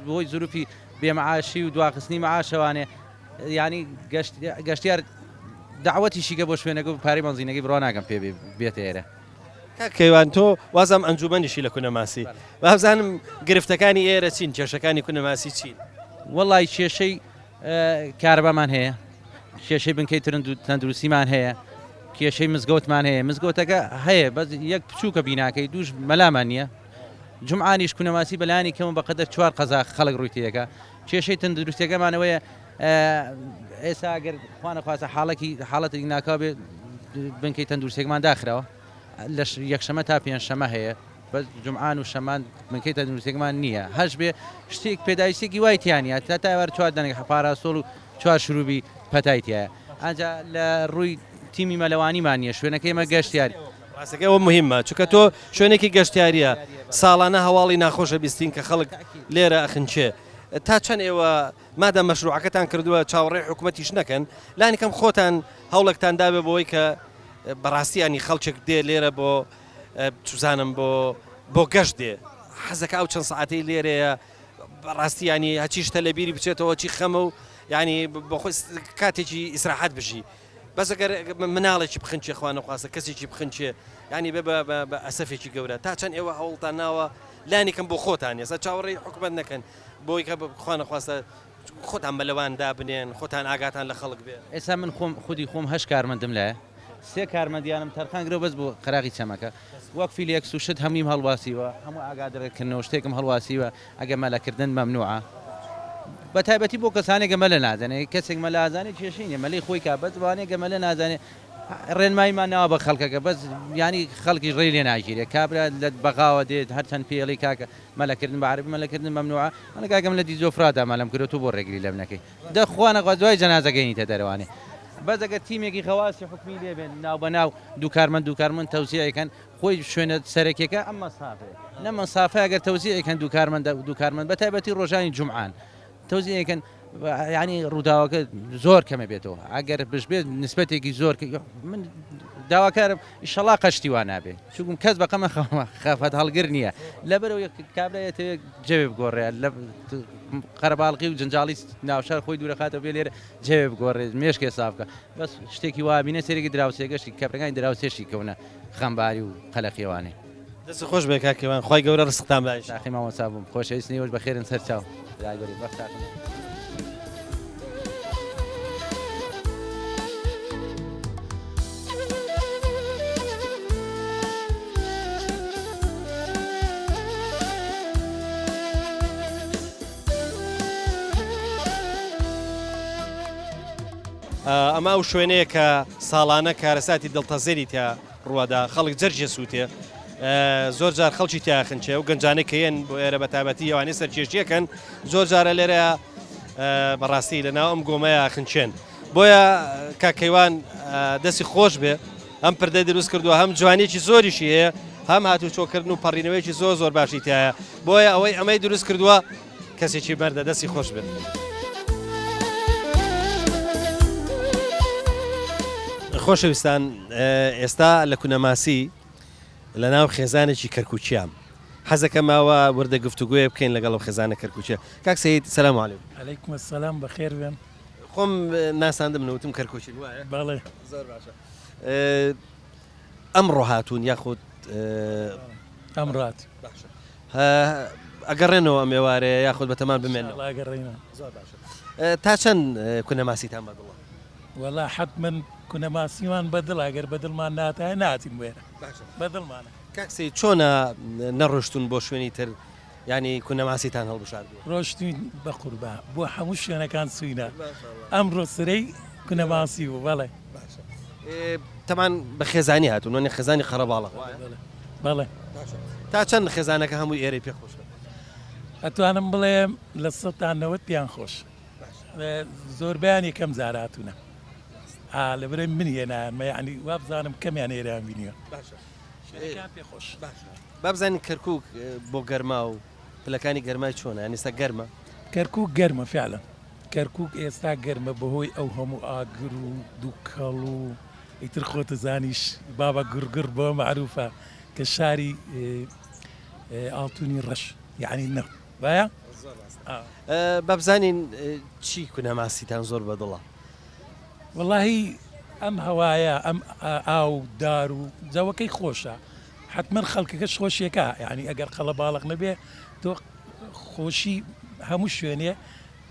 Speaker 9: بۆی زروفی بێمەعاشی و دواخستنی معاشەوانێ ینی گەشتیار داوەتیشیکە بۆ شوێنەکە و پارەی مەنزینەکەی بڕوا ناکەم پێ بێتە ئێرە
Speaker 1: کەیوان تۆ وازم ئەنجومەنیشی لە کونەماسی بابزانم گرفتەکانی ئێرە چین کێشەکانی کونەماسی چین
Speaker 9: وەڵی کێشەی کارەبامان هەیە کێشەی بنکەی تەندروستیمان هەیە کێشەی مزگەوتمان هەیە مزگەوتەکە هەیە بەس یەک بچووکە بیناکەی دووش مەلامان نییە جمعانیش کونەماسی بەلانی کەم بەقەدەر 4 قەزا خەڵک ڕوویتەکە کێشەی تەندروستیەکەمانەوەیە ئێستا گەر خوانەخواسە حاڵەتی ناکاو بێ بنکەی تەندروستێکمان داخراوە لە یەکشەمە تا پێنجشەمە هەیە بەس جمعان و شەمان بنکەی تەندروستێکمان نییە هەش بێ شتێک پێداویستێکی وایتیانە تا تاوەر 4 دەنگ پاراسۆڵ و 4 شروبی پەتایتیایە ئەجا لە ڕووی تیمی مەلەوانیمان نییە شوێنەکەی مە گەشتیاری
Speaker 1: ڕاستەکەەوە مهمە چونکە تۆ شوێنێکی گەشتیاریە ساڵانە هەواڵی ناخۆشە بیستین کە خەڵک لێرە ئەخنچێ تا چەند ئێوە مادە مەشروعەکەتان کردووە چاوەڕێ حکوومەتیش نەکەن لانی کەم خۆتان هەوڵێکتان دابێ بۆی کە بەڕاستیانی خەڵچێک دێ لێرە بۆ چزانم بۆ گەشت دێ حەزەکە ئەو چەند سعاتەی لێرەیە بەڕاستیانی هەچی شتە لە بیری بچێتەوە چی خەمە و ینی بەخۆی کاتێکی ئیسراحەت بژی بەس ئەگەر مناڵێکی بخنچێ خوانە خواستە کەسێکی بخنچێ ینی بێ بە ئەسەفێکی گەورە تا چەند ئێوە هەوڵتان ناوە لانی کەم بۆ خۆتان ێستا چاوەڕێی حکوومەت نەکەن بۆی کە خوانە خواستە خۆتان بەلەوان دابنێن خۆتان ئاگاتان لە خەڵک بێ
Speaker 9: ئێستا من خودی خۆم هەش کارمەندم لایە 3 کارمەندیانم تەرخانگرەوە بەس بۆ قەراغی چەمەکە وەک فیلێکس و شت هەمیم هەڵواسیوە هەموو ئاگادرەکردنەوە شتێکم هەڵواسیوە ئەگە مەلەکردن مەمنوعە بەتایبەتی بۆ کەسانێک گەمەلە نازانێت کەسێک مەلە ئازانێت کێشینە مەلەی خۆی کا بەس وانێ گەمەلە نازانێت ڕێنماییمان ناوە بە خەڵکەکە بەس ینی خەڵکی ڕێ لێ ناگیرێت کابرا لە بەغاوە دێت هەر چەند پێڵی کاکە مەلەکردن بە عەربی مەلەکردن مەمنوعە منە کاکەم لە دیزۆفرادا مەلەم کردو بۆ ڕێگری لە بنەکەی دەخوانە دوای جەنازەگەینیتە دەروانێ بەس ئەگەر تیمێکی خەواسی حکمی لێبێن ناو بەناو دوو کارمەند تەوزیعەکەن خۆی شوێنە سەرەکیەکە ئەم مەسافەیە نە مەسافە ئەگەر تەوزیعەکەن دوو کارمەند بەتایبەتی ڕۆژانی جومعان تەوزیعەکەن ینی ڕووداوەکە زۆر کەمە بێتەوە ئەگەر بشبێت نسبەتێکی زۆر من داواکارم ئیشەڵا قەشتی وا نابێت چونکم کەس بەقەمە خەفەت هەڵگر نییە لەبەرەوە کابراایەتەوە جەوێ بگۆڕێ لە قەرەباڵقی و جنجاڵی ناوشار خۆی دوورەخاتەوە بێ لێرە جەوێ بگۆڕێ مێشکێ سافکە بەس شتێکی وا بینە سێرەی دراوسێگەشتی کەپەکانی دراوسێشی کەونە خەمباری و قەلەقیێوانێ
Speaker 1: دەست خۆش بێ کاکەوان خی گەورە ڕستقتان باش
Speaker 9: داخی مامۆستا بووم خۆشەویستی وەش بەخێرن سەر چاو یاگەری بەختان
Speaker 1: ئەمە ئەو شوێنەیە کە ساڵانە کارەساتی دڵتەزێری تا ڕووادا خەڵک جەرجە سووتێ زۆر جار خەڵکی تیاخنچێ و گەنجانە کەیەن بۆ ئێرە بە تابەتی ئەوانەی سەرکێشیەکەن زۆر جارە لێرە بەڕاستی لەناو ئەم گۆمەیە خنچێن بۆیە کاکەیوان دەستی خۆش بێ ئەم پردەی دروست کردووە هەم جوانێکی زۆریشی هەیە هەم هاتوو چۆکردن و پەڕینەوەیکی زۆر زۆر باشی تایە بۆیە ئەوەی ئەمەی دروست کردووە کەسێکی بەردە دەستی خۆش بێت. خۆشەویستان ئێستا لە کونەماسی لە ناو خێزانێکی کەرکوچیام حەزەکە ماوە وردە گفتوگوۆیە بکەین لەگەڵ خێزانە کەرکوچە کاک سەید سەلام عەلەیکوم.
Speaker 10: عەلەیکوم ئەسسەلام بەخێر بێن.
Speaker 1: خۆم ناساندم نەوتم کەرکوچی وایە؟
Speaker 10: بەڵێ
Speaker 1: زۆر باشە. ئەمڕۆ هاتوون یاخود
Speaker 10: ئەمڕات
Speaker 1: ئەگەڕێنەوە ئەم ێوارەیە یاخود بەتەمان بمێنەوە
Speaker 10: ئاگەڕێنە
Speaker 1: زۆر باشە. تا چەند کونەماسیتان بەدڵە؟
Speaker 10: وەڵا حتمەن کونەماسیمان بەدڵ ئەگەر بەدڵمان ناتایە ناتین وێرە بەدڵمانە.
Speaker 1: کاک سەید چۆنە نەڕۆشتون بۆ شوێنی تر ینی کونەماسیتان هەڵبژاردووە؟
Speaker 10: ڕۆشتین بە قوربا بۆ هەموو شوێنەکان سوینە ئەمڕۆ سرەی کونەماسی بوو بەڵێ.
Speaker 1: تەمان بە خێزانی هاتوون وەنی خێزانی خەرەباڵە
Speaker 10: بەڵێ.
Speaker 1: تا چەند خێزانەکە هەمووی ئێرەی پێخۆشە؟
Speaker 10: ئەتوانم بڵێم لە 100 پیان خۆش زۆربیان یەکەم زاراتونە لە برای من هێنایانمە ینی وا بزانم کەمیان ئێران بینیوە پێخۆش.
Speaker 1: بابزانین کەرکووک بۆ گەرما و پلەکانی گەرمای چۆنە ئەنیستا گەرمە؟
Speaker 10: کەرکووک گەرمە فعلا کەرکووک ئێستا گەرمە بەهۆی ئەو هەموو ئاگر و دووکەڵ و ئیتر خۆتە زانیش بابە گورگر بۆ معروفە کە شاری ئاڵتونی ڕەش یعنی نە وایە؟
Speaker 1: بابزانین چی کونەماسیتان زۆر بەدڵە؟
Speaker 10: وەڵاهی ئەم هەوایە ئەم ئاو دار و جەوەکەی خۆشە حتمما خەڵکەکەش خۆشیەکە یعنی ئەگەر قەڵە باڵق نەبێ تۆ خۆشی هەموو شوێنێ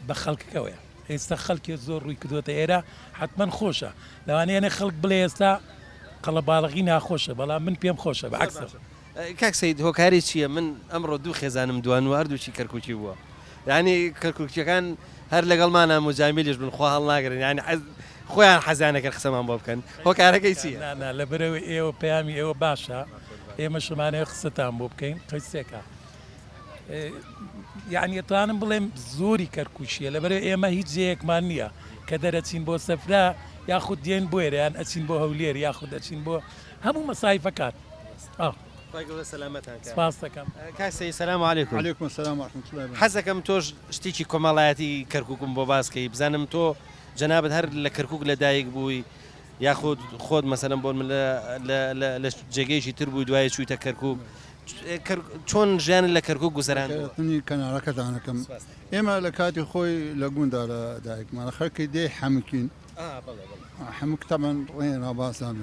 Speaker 10: بە خەڵکەکەوەیە ئێستا خەڵکی زۆر ڕووی کردوتە ئێرە حتمما خۆشە لەوانەیەنێ خەڵک بڵێ ئێستا قەڵە باڵغی ناخۆشە بەڵام من پێم خۆشە بەعکسە.
Speaker 1: کاک سەید هۆکاری چییە؟ من ئەمڕۆ دوو خێزانم دوان و هەردووچی کەرکوچی بووە ینی کەرکوچیەکان هەر لەگەڵمانە مجامیلیش بن خوا هەڵ ناگرن ینی خۆیان حەزانەکە قسەمان بۆ بکەن هۆکارەکەی چییە؟
Speaker 10: لە بەرەوە ئێوە پەیامی ئێوە باشە ئێمە شمانەیە قسەتان بۆ بکەین قەیسێکە یعنی ئەتوانم بڵێم زۆری کەرکوچیە لەبەرەوە ئێمە هیچ جەیەکمان نییە کە دەرەچین بۆ سەفرا یاخود دێن بۆ ئێرەیان ئەچین بۆ هەولێر یاخود دەچین بۆ هەموو مەسایفەکان. سپاس دەکەم.
Speaker 1: کاک سەید سەلام عەلەیکوم.
Speaker 11: عەلەیکوم سەلام ورحمەتوڵڵاهی وبەرەکاتوه.
Speaker 1: حەزەکەم تۆش شتێکی کۆمەڵایەتی کەرکووکم بۆ باسکەی بزانم تۆ جەنابەت هەر لە کەرکووک لەدایک بووی یاخود خۆت مەسەلەن بۆ من لە جێگەیەکی تر بووی دوایە چوویتە کەرکووک چۆن ژیان لە کەرکووک گوزەراندنی
Speaker 11: کەناڵەکەتانەکەم ئێمە لە کاتی خۆی لە گووندا لە دایکمانە خەرکی دێ حەمکین حەمک تەمەن ڕێنا باسان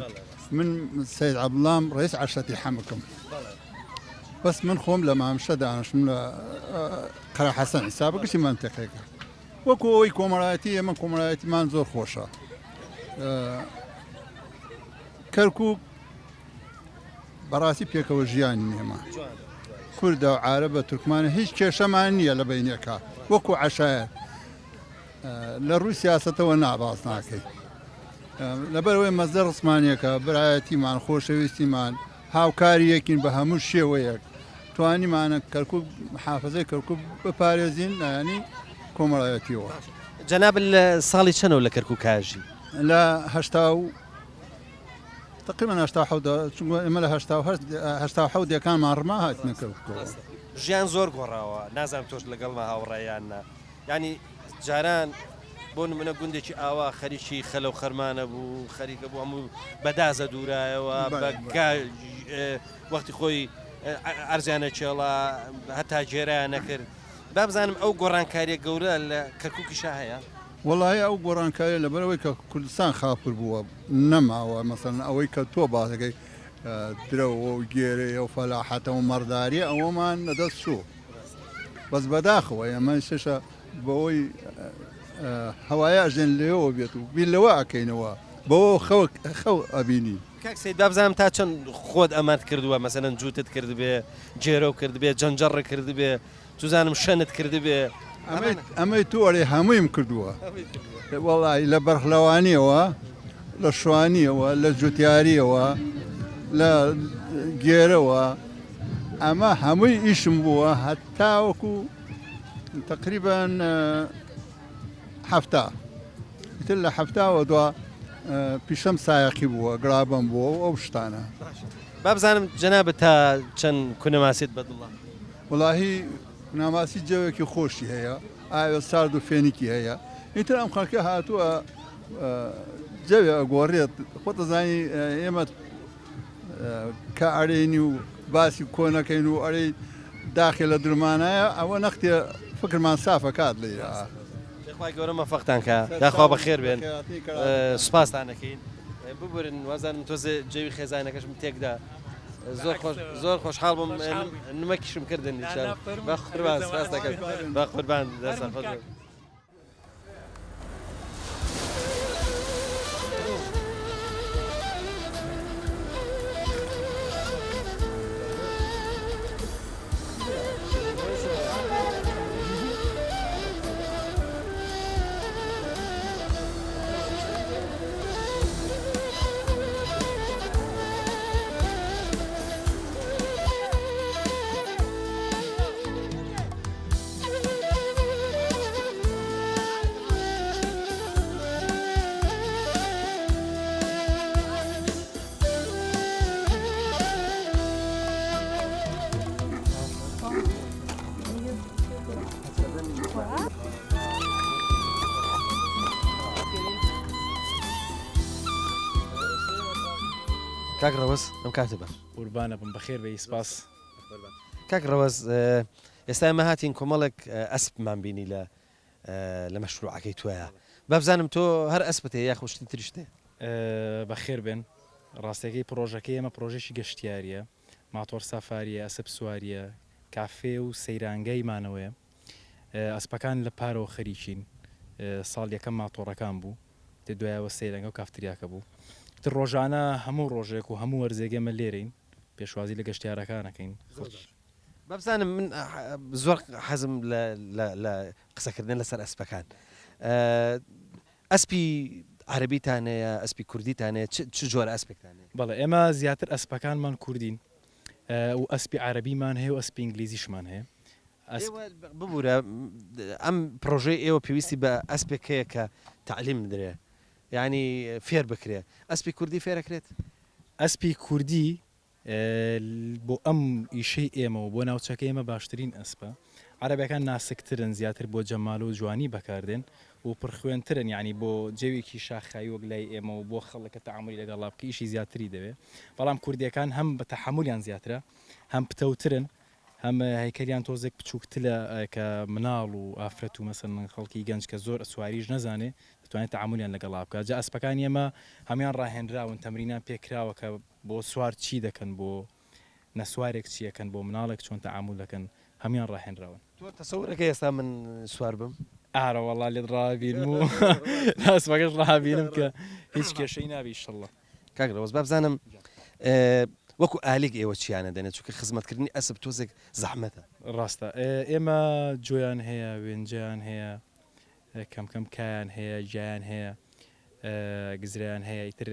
Speaker 11: من سەید عەبدوڵڵام ڕئیس عەرشەتی حەمکم بەس من خۆم لە مامشە دانیشتم لە قەرا حەسەن حیسابەکەشی مەنتەقەیەکە وەکو ئەوەی کۆمەڵایەتی ئێمە کۆمەڵایەتیمان زۆر خۆشە. کەرکووک بەڕاستی پێکەوە ژیانی نێمە کوردە و عارەبە تورکمانە هیچ کێشەمان نییە لە بینەکە وەکو عەشایەر لە ڕووی سیاسەتەوە ناباس ناکەی لەبەرەوەی مەزدە ڕسمانیەکە برایەتیمان خۆشەویستیمان هاوکاریەکین بە هەموو شێوەیەک توانیمانە کەرکووک حافزەی کەرکووک بپارێزین ینی کۆمەڵایەتیەوە.
Speaker 1: جەناب لە ساڵی چەنەوە لە کەرکووک کاژی؟
Speaker 11: لە تقریبا 1970 ئێمە لە 1970 دەکانمان ڕما هاتنە کەرکووکەوە.
Speaker 1: ژیان زۆر گۆڕاوە نازانم تۆش لەگەڵمە هاوڕێیاننا ینی جاران بۆ نمونە گوندێکی ئاوا خەریکی خەلە و خەرمانە بوو خەریکە بوو هەموو بەدازە دوورایەوە وەختی خۆی ئەرزیانە چێڵە هەتا جێرایان نەکرد با بزانم ئەو گۆڕانکاریە گەورە لە کەرکووکیشا هەیە؟
Speaker 11: وەڵای ئەو گۆڕانکاری لەبەرەوەی کە کوردستان خاپور بووە نەماوە مەسەڵەن ئەوەی کە تۆ باسەکەی درەوە و گێرەیە و فەلاحەتە و مەڕداری ئەوەمان نەدەست چوو بەس بەداخەوە ئەمە شەشە بەوەی هەوایە ئەژێن لێەوە بێت و بیر لەوە ئەکەینەوە بەوە خەو ئەبینی
Speaker 1: کاک سەید بابزانم تا چەند خۆت ئەمات کردووە مەسەلەن جووتت کرد بێ جێرە کرد بێ جەنجەڕ کرد بێ توزانم شەنت کرد بێ
Speaker 11: ئەمەی تووەێ هەموویم کردووە وەڵی لە بەرخلەوانیەوە لە شوانیەوە لە جوتیاریەوە لە گێرەوە ئەمە هەمووی ئیشم بووە هەتاوەکو تقریبان هەفتا تر لە هەفتاوە دو پیشەم سایەقی بووە گرابم بووە ئەو شتانە
Speaker 1: بابزانم جەنابەت تا چەند کونەماسیت بەدڵە
Speaker 11: وڵاهی ناماسی جەوێکی خۆشی هەیە ئاوە سارد و فێنێکی هەیە ئیتر ئەم خەڵکە هاتووە جەوێ ئەگۆڕێت خۆتەزانی ئێمە کە ئەرێنی و باسی کۆنەکەین و ئەرەی داخل لە درمانایە ئەوە نەختێ فکرمان سافە کات لێرە
Speaker 1: خی گەورە مەفەقتان کە داخوا بەخێر بێن سوپاسانەکەین ببرن وازانم تۆزێ جێوی خێزانەکەشم تێکدا زۆر خۆشحاڵ بووم نمەکیشم کردن بە قوربان سپاس دەکەم بە قوربان دەسە کاک ڕەوەز ئەم کاتە بە
Speaker 12: قوربانە بم بەخێر بە سپاس
Speaker 1: کاک ڕەوەز ئێستا ئەمە هاتین کۆمەڵێک ئەسپمان بینی لە مەشروعەکەی توایە بابزانم تۆ هەر ئەسپت هەیە یاخۆشتی تریشتێ
Speaker 12: بەخێر بن ڕاستەکەی پرۆژەکەی ئەمە پرۆژێکی گەشتیاریە ماتۆر سافاریە ئەسپ سواریە کافێ و سەیرانگەیمانەوەیە ئەسپەکان لە پارەوە خەریکین ساڵ یەکەم ماتۆڕەکان بوو تێ دوایەوە سەیرەنگە و کافتریاکە بوو تر ڕۆژانە هەموو ڕۆژێک و هەموو وەرزێگەمە لێرەین پێشوازی لە گەشتیارەکانەکەین
Speaker 1: بابزانم من زۆر حەزم لە قسەکردن لەسەر ئەسپەکان ئەسپی عەرەبیتانەیە ئەسپی کوردیتانەیە چ جۆرە ئەسپێکتانەیە
Speaker 12: بەڵێ ئێمە زیاتر ئەسپەکانمان کوردین و ئەسپی عەرەبیمان هەیە و ئەسپی ئینگلیزیشمان هەیە
Speaker 1: ببوورە ئەم پرۆژەی ئێوە پێویستی بە ئەسپێک هەیە کە تعلیم بدرێ یعنی فێر بکرێ ئەسپی کوردی فێرەکرێت
Speaker 12: ئەسپی کوردی بۆ ئەم ئیشەی ئێمە و بۆ ناوچەکە ئێمە باشترین ئەسپە عەرەبەکان ناسکترن زیاتر بۆ جەمال و جوانی بەکاردێن و پرخوێنترن یعنی بۆ جەوێکی شاخایی وەک لای ئێمە و بۆ خەڵکە تەعاملی لەگەڵ بکە ئیشی زیاتری دەوێت بەڵام کوردیەکان هەم بە تەحملیان زیاترە هەم پتەوترن هەم هەیکەریان تۆزێک بچووکترە کە مناڵ و ئافرەت و مەسەن خەڵکی گەنج کە زۆر سواریش نەزانێ دەتوانێت تەعاملیان لەگەڵ بکە جا ئەسپەکان ئێمە هەمیان ڕاهێنراون تەمرینان پێکراوە کە بۆ سوار چی دەکەن بۆ نەسوارێک چیەکەن بۆ مناڵێک چۆن تەعامل دەکەن هەمیان ڕاهێنراون
Speaker 1: تۆ تەسەورەکە ئێستا من سوار بم
Speaker 12: ئارە وەڵا لێت ڕابینم و ئەسپەکەش ڕابینم کە هیچ کێشەی نابی ئینشەڵڵا
Speaker 1: کاک ڕەوەز بابزانم وەکو ئالیگ ئێوە چیانە دەنێت چونکە خزمەتکردنی ئەسپ تۆزێک زەحمەتە
Speaker 12: ڕاستە ئێمە جۆیان هەیە وێنجیان هەیە کەم کایان هەیە جیان هەیە گزریان هەیە ئیتر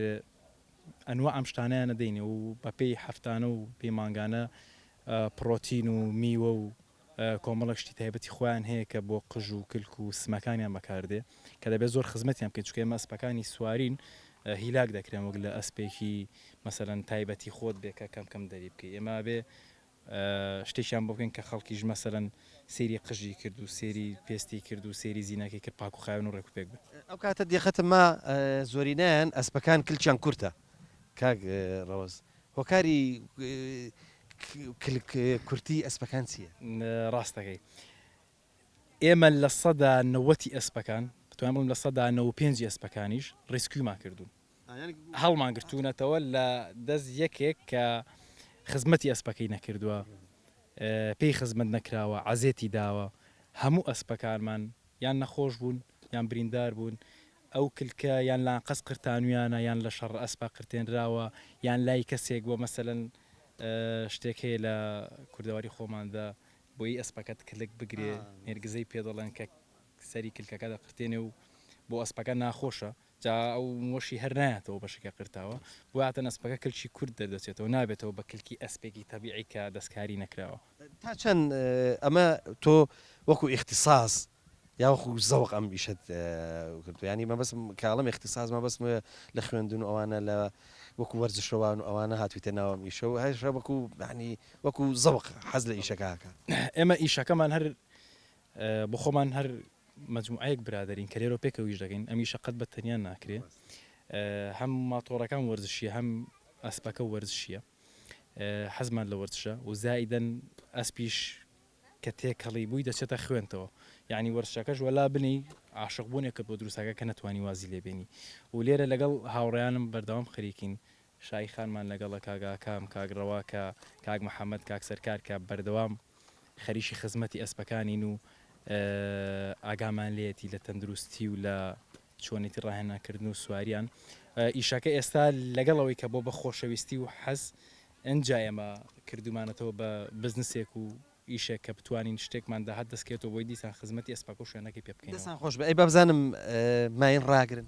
Speaker 12: ئەنوە ئەم شتانیان نەدەینێ و بەپێی هەفتانە و پێی مانگانە پرۆتین و میوە و کۆمەڵک شتی تایبەتی خۆیان هەیە کە بۆ قژ و کلک و سمەکانیان بەکاردێ کە دەبێت زۆر خزمەتیان بکەین چونکە ئێمە ئەسپەکانی سوارین هیلاک دەکرێن وەک لە ئەسپێکی مەسەلەن تایبەتی خۆت بێ کە کەم دەری بکەی ئێمە بێ شتێکیان بۆ بکەین کە خەڵکیش مەسەلەن سێری قژی کرد و سێری پێستی کرد و سێری زینەکەی کرد پاک و خاوێن و ڕێکوپێک بێت
Speaker 1: ئەو کاتە دیخەتە ما زۆرینیان ئەسپەکان کلچیان کورتە کاک ڕەوەز هۆکاری کورتی ئەسپەکان چییە؟
Speaker 12: ڕاستەکەی ئێمە لە سەدا 90 ئەسپەکان بتوانم بڵم لە سەدا 95 ئەسپەکانیش ڕێسکویمان کردوون هەڵمان گرتوونەتەوە لە دەست یەکێک کە خزمەتی ئەسپەکەی نەکردووە پێی خزمەت نەکراوە عەزێتی داوە هەموو ئەسپەکانمان یان نەخۆش بوون یان بریندار بوون ئەو کلکە یان لا قەس قرتانویانە یان لە شەڕ ئەسپا قرتێنراوە یان لای کەسێک بۆ مەسەلەن شتێک هەیە لە کوردەواری خۆماندا بۆی ئەسپەکەت کلک بگرێ نێرگزەی پێدەڵێن کە سەری کلکەکە دەقرتێنێ و بۆ ئەسپەکە ناخۆشە جا ئەو مۆشی هەر نایەتەوە بەشەکە قرتاوە بۆ هاتە ئەسپەکە کلکی کورد دەردەچێتەوە نابێتەوە بە کلکی ئەسپێکی تەبیعی کە دەستکاری نەکراوە
Speaker 1: تا چەند ئەمە تۆ وەکو ئیختیساس یا وەکو زەوق ئەم بیشت کردو ینی مەبەستم کاڵم ئیختیساس مەبەستم لە خوێندون ئەوانە لە وەکو وەرزشەوان و ئەوانە هاتوویتە ناوم ئیشە و هەشە وەکو ینی وەکو زەوق حەز لە ئیشەکەکە
Speaker 12: ئێمە ئیشەکەمان هەر بۆ خۆمان هەر مجموعەیەک برادرین کە لێرە پێکەوە ویش دەکەین ئەمی شەقەت بە تەنیان ناکرێ هەم ماتۆڕەکان وەرزشیە هەم ئەسپەکە وەرزشیە حەزمان لە وەرزشە و زائیدەن ئەسپیش کە تێکەڵی بووی دەچێتە خوێنتەوە یعنی وەرزشەکەش وەلا بنی عاشق بوونێکە بۆ دروستەکە کە نەتوانی وازی لێبێنی و لێرە لەگەڵ هاوڕێیانم بەردەوام خەریکین شای خانمان لەگەڵە کاگاکام کاگڕەوا کە کاک محەممەد کاک سەرکار کە بەردەوام خەریشی خزمەتی ئەسپەکانین و ئاگامان لێتی لە تەندروستی و لە چۆنێتی ڕاهێناکردن و سواریان ئیشەکە ئێستا لەگەڵەوەی کە بۆ بە خۆشەویستی و حەز ئەنجا ئێمە کردومانەتەوە بە بزنسێک و ئیشێک کە بتوانین شتێکمان داهات دەستکێتەوە بۆی دیسان خزمەتی ئەسپاک و شوێنەکەی پێ بکەین
Speaker 1: دەستان خۆش بە ئەی بەبزانم ماین ڕاگرن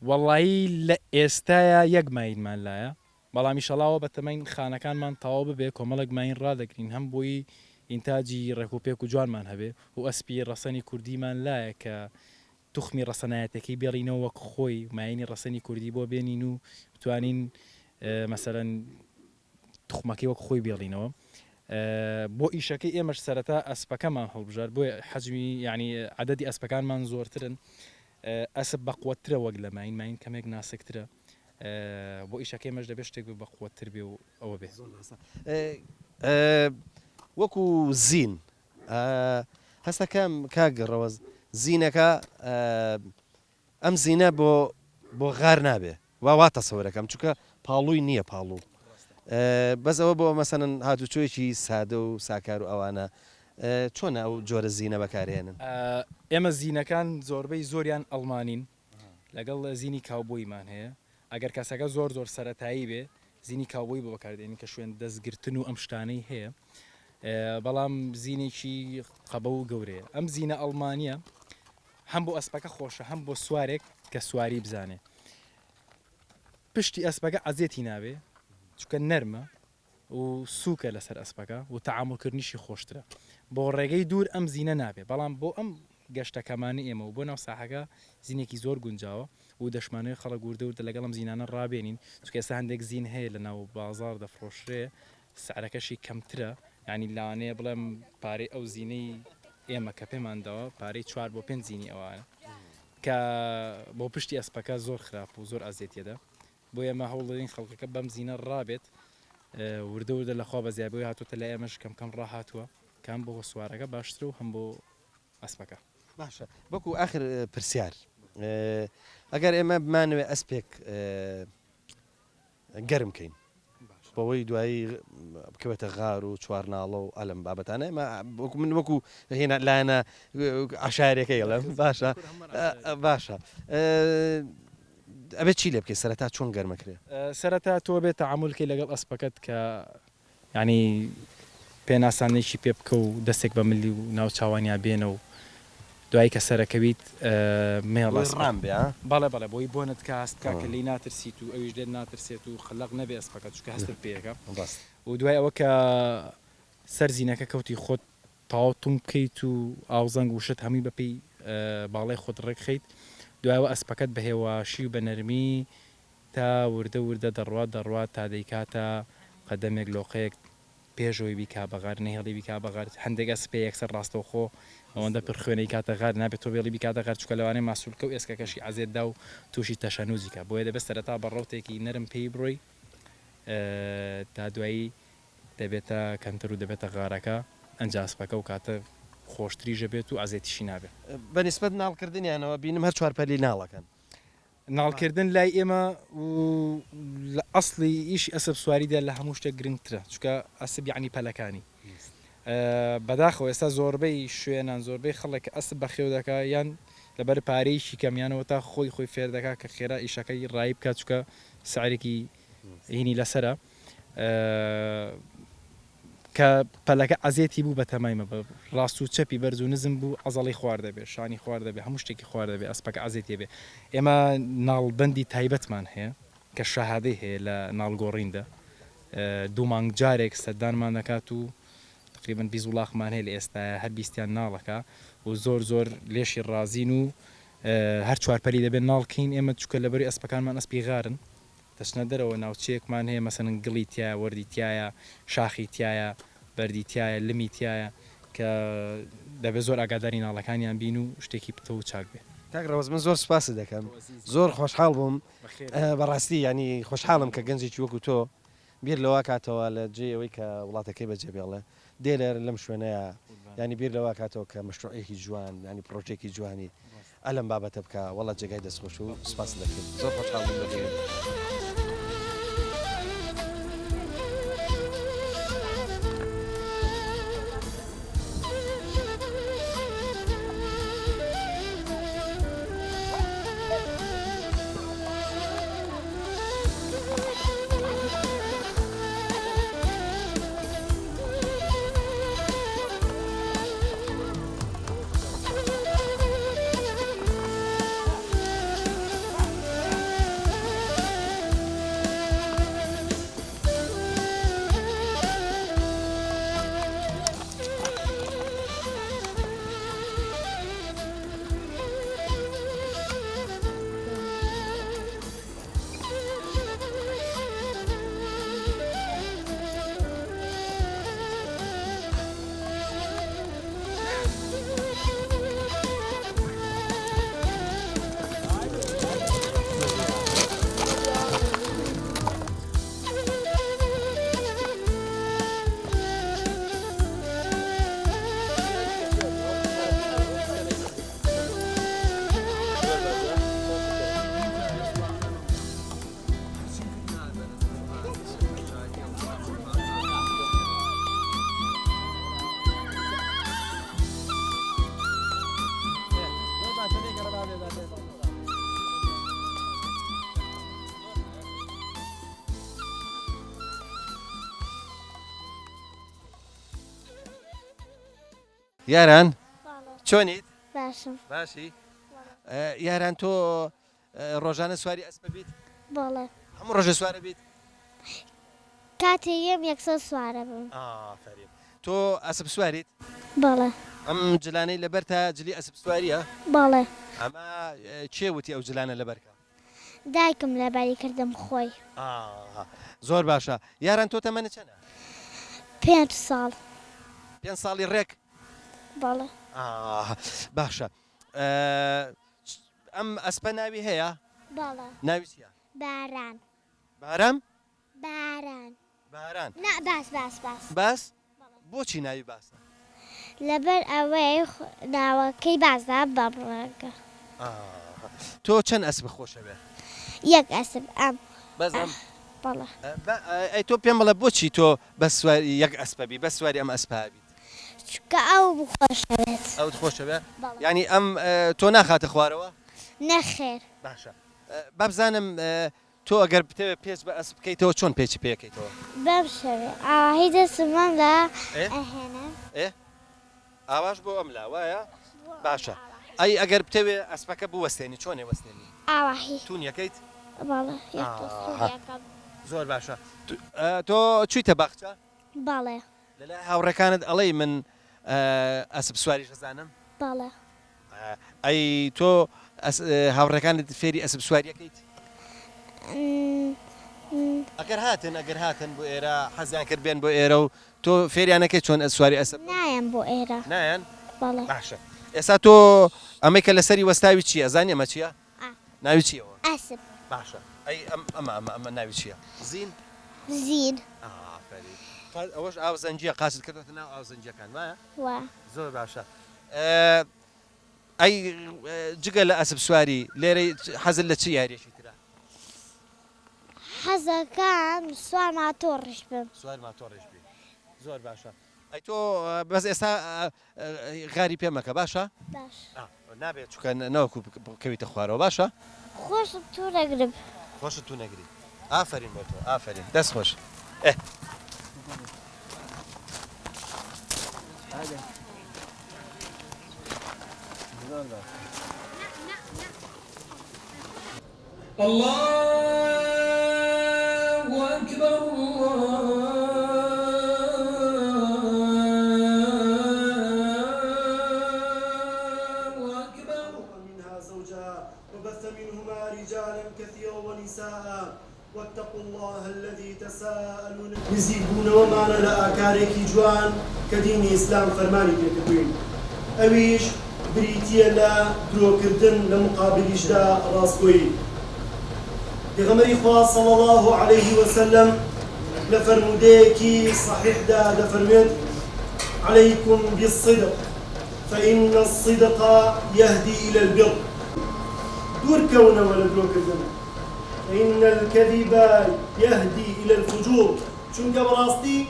Speaker 12: وەڵایی لە ئێستاە یەک ماینمان لایە بەڵامی شەڵاوە بە تەمەین خانەکانمان تەواو ببێ کۆمەڵک ماین ڕادەگرین هەم بۆی ئینتاجی ڕێکوپێک و جوانمان هەبێ و ئەسپی ڕەسەنی کوردیمان لایە کە توخمی ڕەسەنایەتەکەی بێڵینەوە وەک خۆی ماینی ڕەسەنی کوردی بۆ بێنین و بتوانین مەسەرەن توخمەکەی وەک خۆی بێڵینەوە بۆ ئیشەکەی ئێمەش سەرەتا ئەسپەکەمان هەڵبژار بۆ حەجمی یعنی عەدەدی ئەسپەکانمان زۆرترن ئەسب بە قووەترە وەک لە ماین کەمێک ناسکترە بۆ ئیشەکەی مەش دەبێت شتێک بە قووەتر بێ و ئەوە بێ
Speaker 1: وەکو زین هەستەکەم کاگەڕەوە زینەکە ئەم زینە بۆ غار نابێ واتە سەوەرەکەم چونکە پاڵووی نییە پاڵوو بەس ئەوە بۆ مەسەن هاتوچۆیەکی سادە و ساکار و ئەوانە چۆنە ئەو جۆرە زینە بەکارێنن
Speaker 12: ئێمە زینەکان زۆربەی زۆریان ئەڵمانین لەگەڵ زینی کاوبۆیمان هەیە ئەگەر کەسەکە زۆر سەرەتایی بێ زینی کاوبۆی بۆ بەکاردێنین کە شوێن دەستگرتن و ئەم شتانەی هەیە بەڵام زینێکی قەبە و گەورەیە ئەم زینە ئەڵمانیە هەم بۆ ئەسپەکە خۆشە هەم بۆ سوارێک کە سواری بزانێ پشتی ئەسپەکە عەزێتی نابێ چونکە نەرمە و سووکە لەسەر ئەسپەکە و تەعاملکردنیشی خۆشترە بۆ ڕێگەی دوور ئەم زینە نابێ بەڵام بۆ ئەم گەشتەکەمانی ئێمە و بۆ ناو ساحەکە زینێکی زۆر گونجاوە و دەشمانەوەی خەڵک وردە لەگەڵ ئەم زینانە ڕابێنین چونکە ئێستا هەندێک زین هەیە لە ناو بازار دەفرۆشرێ سعرەکەشی کەمترە ینی لاوانەیە بڵێم پارەی ئەو زینەی ئێمە کە پێماندەوە پارەی 4 بۆ 5 زینی ئەوانە کە بۆ پشتی ئەسپەکە زۆر خراپ و زۆر ئازێتیەدا بۆ ئێمە هەوڵدەین خەڵکەکە بەم زینە ڕابێت وردە لەخوا بە زیابەوەی هاتووتە لە ئێمەش کەم ڕاهاتووە کام بۆ سوارەکە باشتر و هەم بۆ ئەسپەکە
Speaker 1: باشە بەکو ئاخر پرسیار ئەگەر ئێمە بمانوێ ئەسپێک گەرم بکەین بەوەی دوایی بکەوێتە غار و چوارناڵە و ئەلم بابەتانە من وەکو هێنا لایەنە عشارێکەکەی ئەڵێم باشە باشە ئەبێت چی لێ بکەیت سەرەتا چۆن گەرمەکرێ
Speaker 12: سەرەتا تۆ بێت تەعاملکەی لەگەڵ ئەسپەکەت کە ینی پێناسانێکی پێ بکە و دەستێک بە ملی و ناوچاوانیا بێنە و دوایی کە سەرەکەویت
Speaker 1: مێڵڕام بێ
Speaker 12: بەڵێ بۆی بۆنت کە هەستکە کە لی ناترسیت و ئەویش دێت ناترسێت و خەلق نەبێ ئەسپەکە چونکە هەستت پێەکە و دوای ئەوە کە سەر زینەکە کەوتی خۆت تاوتم بکەیت و ئاوزەنگ وشت هەمووی بەپێی باڵای خۆت ڕێکخەیت دوایەوە ئەسپەکەت بە هێواشی و بە نەرمی تا وردە دەڕوات تا دەیکاتە قەدەمێک لۆقەیەک پێشەوەی بیکا بەغار نەهێڵی بیکا بەغار هەندێک ئەسپێ یەکسەر ڕاستەوخۆ ئەوەندە پرخوێنەی کاتە غار نابێت تۆ بێڵی بیکاتە غار چونکە لەوانەیە ماسوولکە و ئێسکەکەشی عەزێتدا و تووشی تەشەنووزیکە بۆیە دەبێت سەرەتا بە ڕەوتێکی نەرم پێی بڕۆی تا دوایی دەبێتە کەمتر و دەبێتە غارەکە ئەنجا ئەسپەکە و کاتە خۆشتریژە بێت و ئازێتیشی نابێت
Speaker 1: بەنسبەت ناڵکردنیانەوە بینم هەر 4 پەلی ناڵەکەن
Speaker 12: ناڵکردن لای ئێمە لە ئەسڵی ئیشی ئەسب سواریدا لە هەموو شتێک گرنگترە چکە ئەسب یعنی پەلەکانی بەداخەوە ئێستا زۆربەی شوێنان زۆربەی خەڵک ئەسب بەخێو دەکا یان لەبەر پارەیەکی کەمیانەوە تا خۆی فێر دەکا کە خێرا ئیشەکەی ڕایی بکات چکە سعرێکی هینی لەسرە کە پەلەکە ئەزێتی بوو بە تەمایمە بە ڕاست و چەپی بەرز و نزم بوو ئەزەڵی خوارد دەبێت شانی خوارد دەبێت هەموو شتێکی خوارد دەبێت ئەسپەکە ئازێتی بێ ئێمە ناڵبەندی تایبەتمان هەیە کە شەهادەی هەیە لە ناڵگۆڕیندا دوو مانگ جارێک سەردانمان دەکات و تقریبن 20 وڵاقمان هەیە لە ئێستا هەر بیستیان ناڵەکە و زۆر لێشی ڕازین و هەر چوارپەری دەبێت ناڵکەین ئێمە چکە لەبەری ئەسپەکانمان ئەسپی غارن دەچنە دەرەوە ناوچەیەکمان هەیە مەسەن گڵی تایە وەردی تایە شاخی تایە بەردی تایە لمی تایە کە دەبێت زۆر ئاگاداری ناڵەکانیان بین و شتێکی پتە و چاک بێت
Speaker 1: کاکڕەوەز من زۆر سپاس دەکەم زۆر خۆشحاڵ بووم بەڕاستی ینی خۆشحاڵم کە گەنجێکی وەکو تۆ بیر لەوە کاتەوە لە جێ ئەوەی کە وڵاتەکەی بەجێ بێڵێ دێ لێر لەم شوێنەیە ینی بیر لەوە کاتەوە کە مەشروعێکی جوان ینی پرۆژێکی جوانی ئەلم بابەتە بکە وڵات جێگای دەستخۆش و سپاس دەکەم زۆر خۆشحاڵ بووم بەخێر. یاران چۆنیت؟
Speaker 4: باشم.
Speaker 1: باشی؟ یاران تۆ ڕۆژانە سواری ئەسپە بیت؟
Speaker 4: بەڵێ.
Speaker 1: هەموو ڕۆژە سوارە بیت؟
Speaker 4: کاتێک یەکسەر سوارە بم.
Speaker 1: ئافرین. تۆ ئەسپ سواریت؟
Speaker 4: بەڵێ.
Speaker 1: ئەم جلانەی لەبەر تا جلی ئەسپ سواریە؟
Speaker 4: بەڵێ.
Speaker 1: ئەمە چێ وتی ئەو جلانە لەبەرکە؟
Speaker 4: دایکم لەبەری کردم خۆی.
Speaker 1: زۆر باشە. یاران تۆ تەمەنت چەندە؟
Speaker 4: 5 ساڵ.
Speaker 1: 5 ساڵی ڕێک؟
Speaker 4: بەڵێ.
Speaker 1: باشە. ئەم ئەسپە ناوی هەیە؟
Speaker 4: بەڵێ.
Speaker 1: ناوی چییە؟
Speaker 4: باران.
Speaker 1: بارام؟
Speaker 4: باران.
Speaker 1: باران.
Speaker 4: نا باس.
Speaker 1: باس؟ بۆچی ناوی باسە؟
Speaker 4: لەبەر ئەوەی ناوەکەی بازدا بەڕێگە.
Speaker 1: تۆ چەند ئەسپ خۆشە بێ؟
Speaker 4: یەک ئەسپ ئەم.
Speaker 1: بەزم؟
Speaker 4: بەڵێ.
Speaker 1: ئەی تۆ پێم بڵێ بۆچی تۆ بە سواری یەک ئەسپە بی بە سواری ئەم ئەسپا بیت؟
Speaker 4: چکە ئەو خۆشە بێت.
Speaker 1: ئەو خۆشە بێ؟ ینی ئەم تۆ ناخاتە خوارەوە؟
Speaker 4: نەخێر.
Speaker 1: باشە. بابزانم تۆ ئەگەر بتەوێت پێچ بە ئەسپ بکەیتەوە چۆن پێچی پێەکەیتەوە؟
Speaker 4: بەم شەوێ ئاهی دەسمەم لە ئەهێنم.
Speaker 1: ئاواش بۆ ئەم لا وایە؟ باشە. ئەی ئەگەر بتەوێ ئەسپەکە بوەستێنی چۆنێ وەستێنی؟
Speaker 4: ئاواهی.
Speaker 1: تون یەکەیت؟
Speaker 4: بەڵێ.
Speaker 1: زۆر باشە. تۆ چوویتە باخچە؟
Speaker 4: بەڵێ.
Speaker 1: لەلای هاوڕەکانت ئەڵێی من ئەسپ سواری شەزانم؟
Speaker 4: بەڵێ.
Speaker 1: ئەی تۆ هاوڕەکانت فێری ئەسپ سواریەکەیت؟ ئەگەر هاتن بۆ ئێرە حەزیان کرد بێن بۆ ئێرە و تۆ فێریانەکەی چۆن سواری ئەسپ؟
Speaker 4: نایەن بۆ ئێرە.
Speaker 1: نایەن؟
Speaker 4: بەڵێ.
Speaker 1: باشە. ئێستا تۆ ئەمەی کە لەسەری وەستاوی چییە؟ زانی ئەمە چییە؟ ناوی چیەوە؟
Speaker 4: ئەسپ.
Speaker 1: باشە. ئەی ئەمە ناوی چییە؟ زین؟
Speaker 4: زین.
Speaker 1: ئەوەش ئاو زەنجیە قاست کردوتە ناو ئاو زەنجەکان وایە؟
Speaker 4: وا.
Speaker 1: زۆر باشە. ئەی جگە لە ئەسب سواری لێرەی حەزت لە چی یاریەکی ترە؟
Speaker 4: حەزەکەم سوار ماتۆڕش بم.
Speaker 1: سوار ماتۆڕش بی. زۆر باشە. ئەی تۆ بەس ئێستا غاری پێ مەکە باشە؟
Speaker 4: باش.
Speaker 1: نابێت چکە نەوەکو کەویتە خوارەوە باشە؟
Speaker 4: خۆشم تو نەگرم.
Speaker 1: خۆشت تو نەگری. ئافرین بۆ تۆ ئافرین دەست خۆش.
Speaker 13: الله أكبر الله أكبر. ومنها زوجها وبث منهما رجالا كثيرا ونساء واتقوا الله الذي تساءلون نزيبون وما لا أكارك جوان كدين إسلام فرماني بيكتوين أويش بريتيا لا دروكردن لمقابل إجداء راسكوي بغمر إخوة صلى الله عليه وسلم لفرموديكي صحيح دا لفرميت عليكم بالصدق فإن الصدق يهدي إلى البر دور كونا ولا دروكردن فإن الكذب يهدي إلى الفجور چونك براستي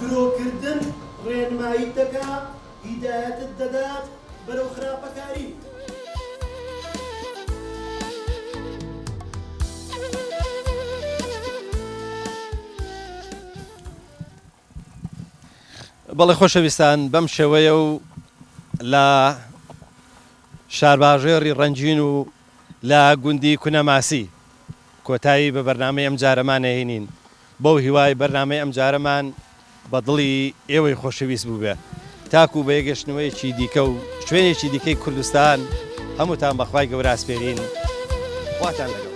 Speaker 13: دروكردن رين ما يتكا هداية الددات بلو خرابكاري.
Speaker 1: بەڵێ خۆشەویستان بەم شێوەیە و لە شارباژێڕی ڕەنجین و لە گوندی کونەماسی کۆتایی بە بەرنامەی ئەم جارەمانە هێنین بەو هیوای بەرنامەی ئەم جارەمان بە دڵی ئێوەی خۆشەویست بوو بێ تاکو بە یەگەشتنەوەیەکی دیکە و شوێنێکی دیکەی کوردستان هەمووتان بەخوای گەورە ئاسپێرین خواتان لەگەڵ.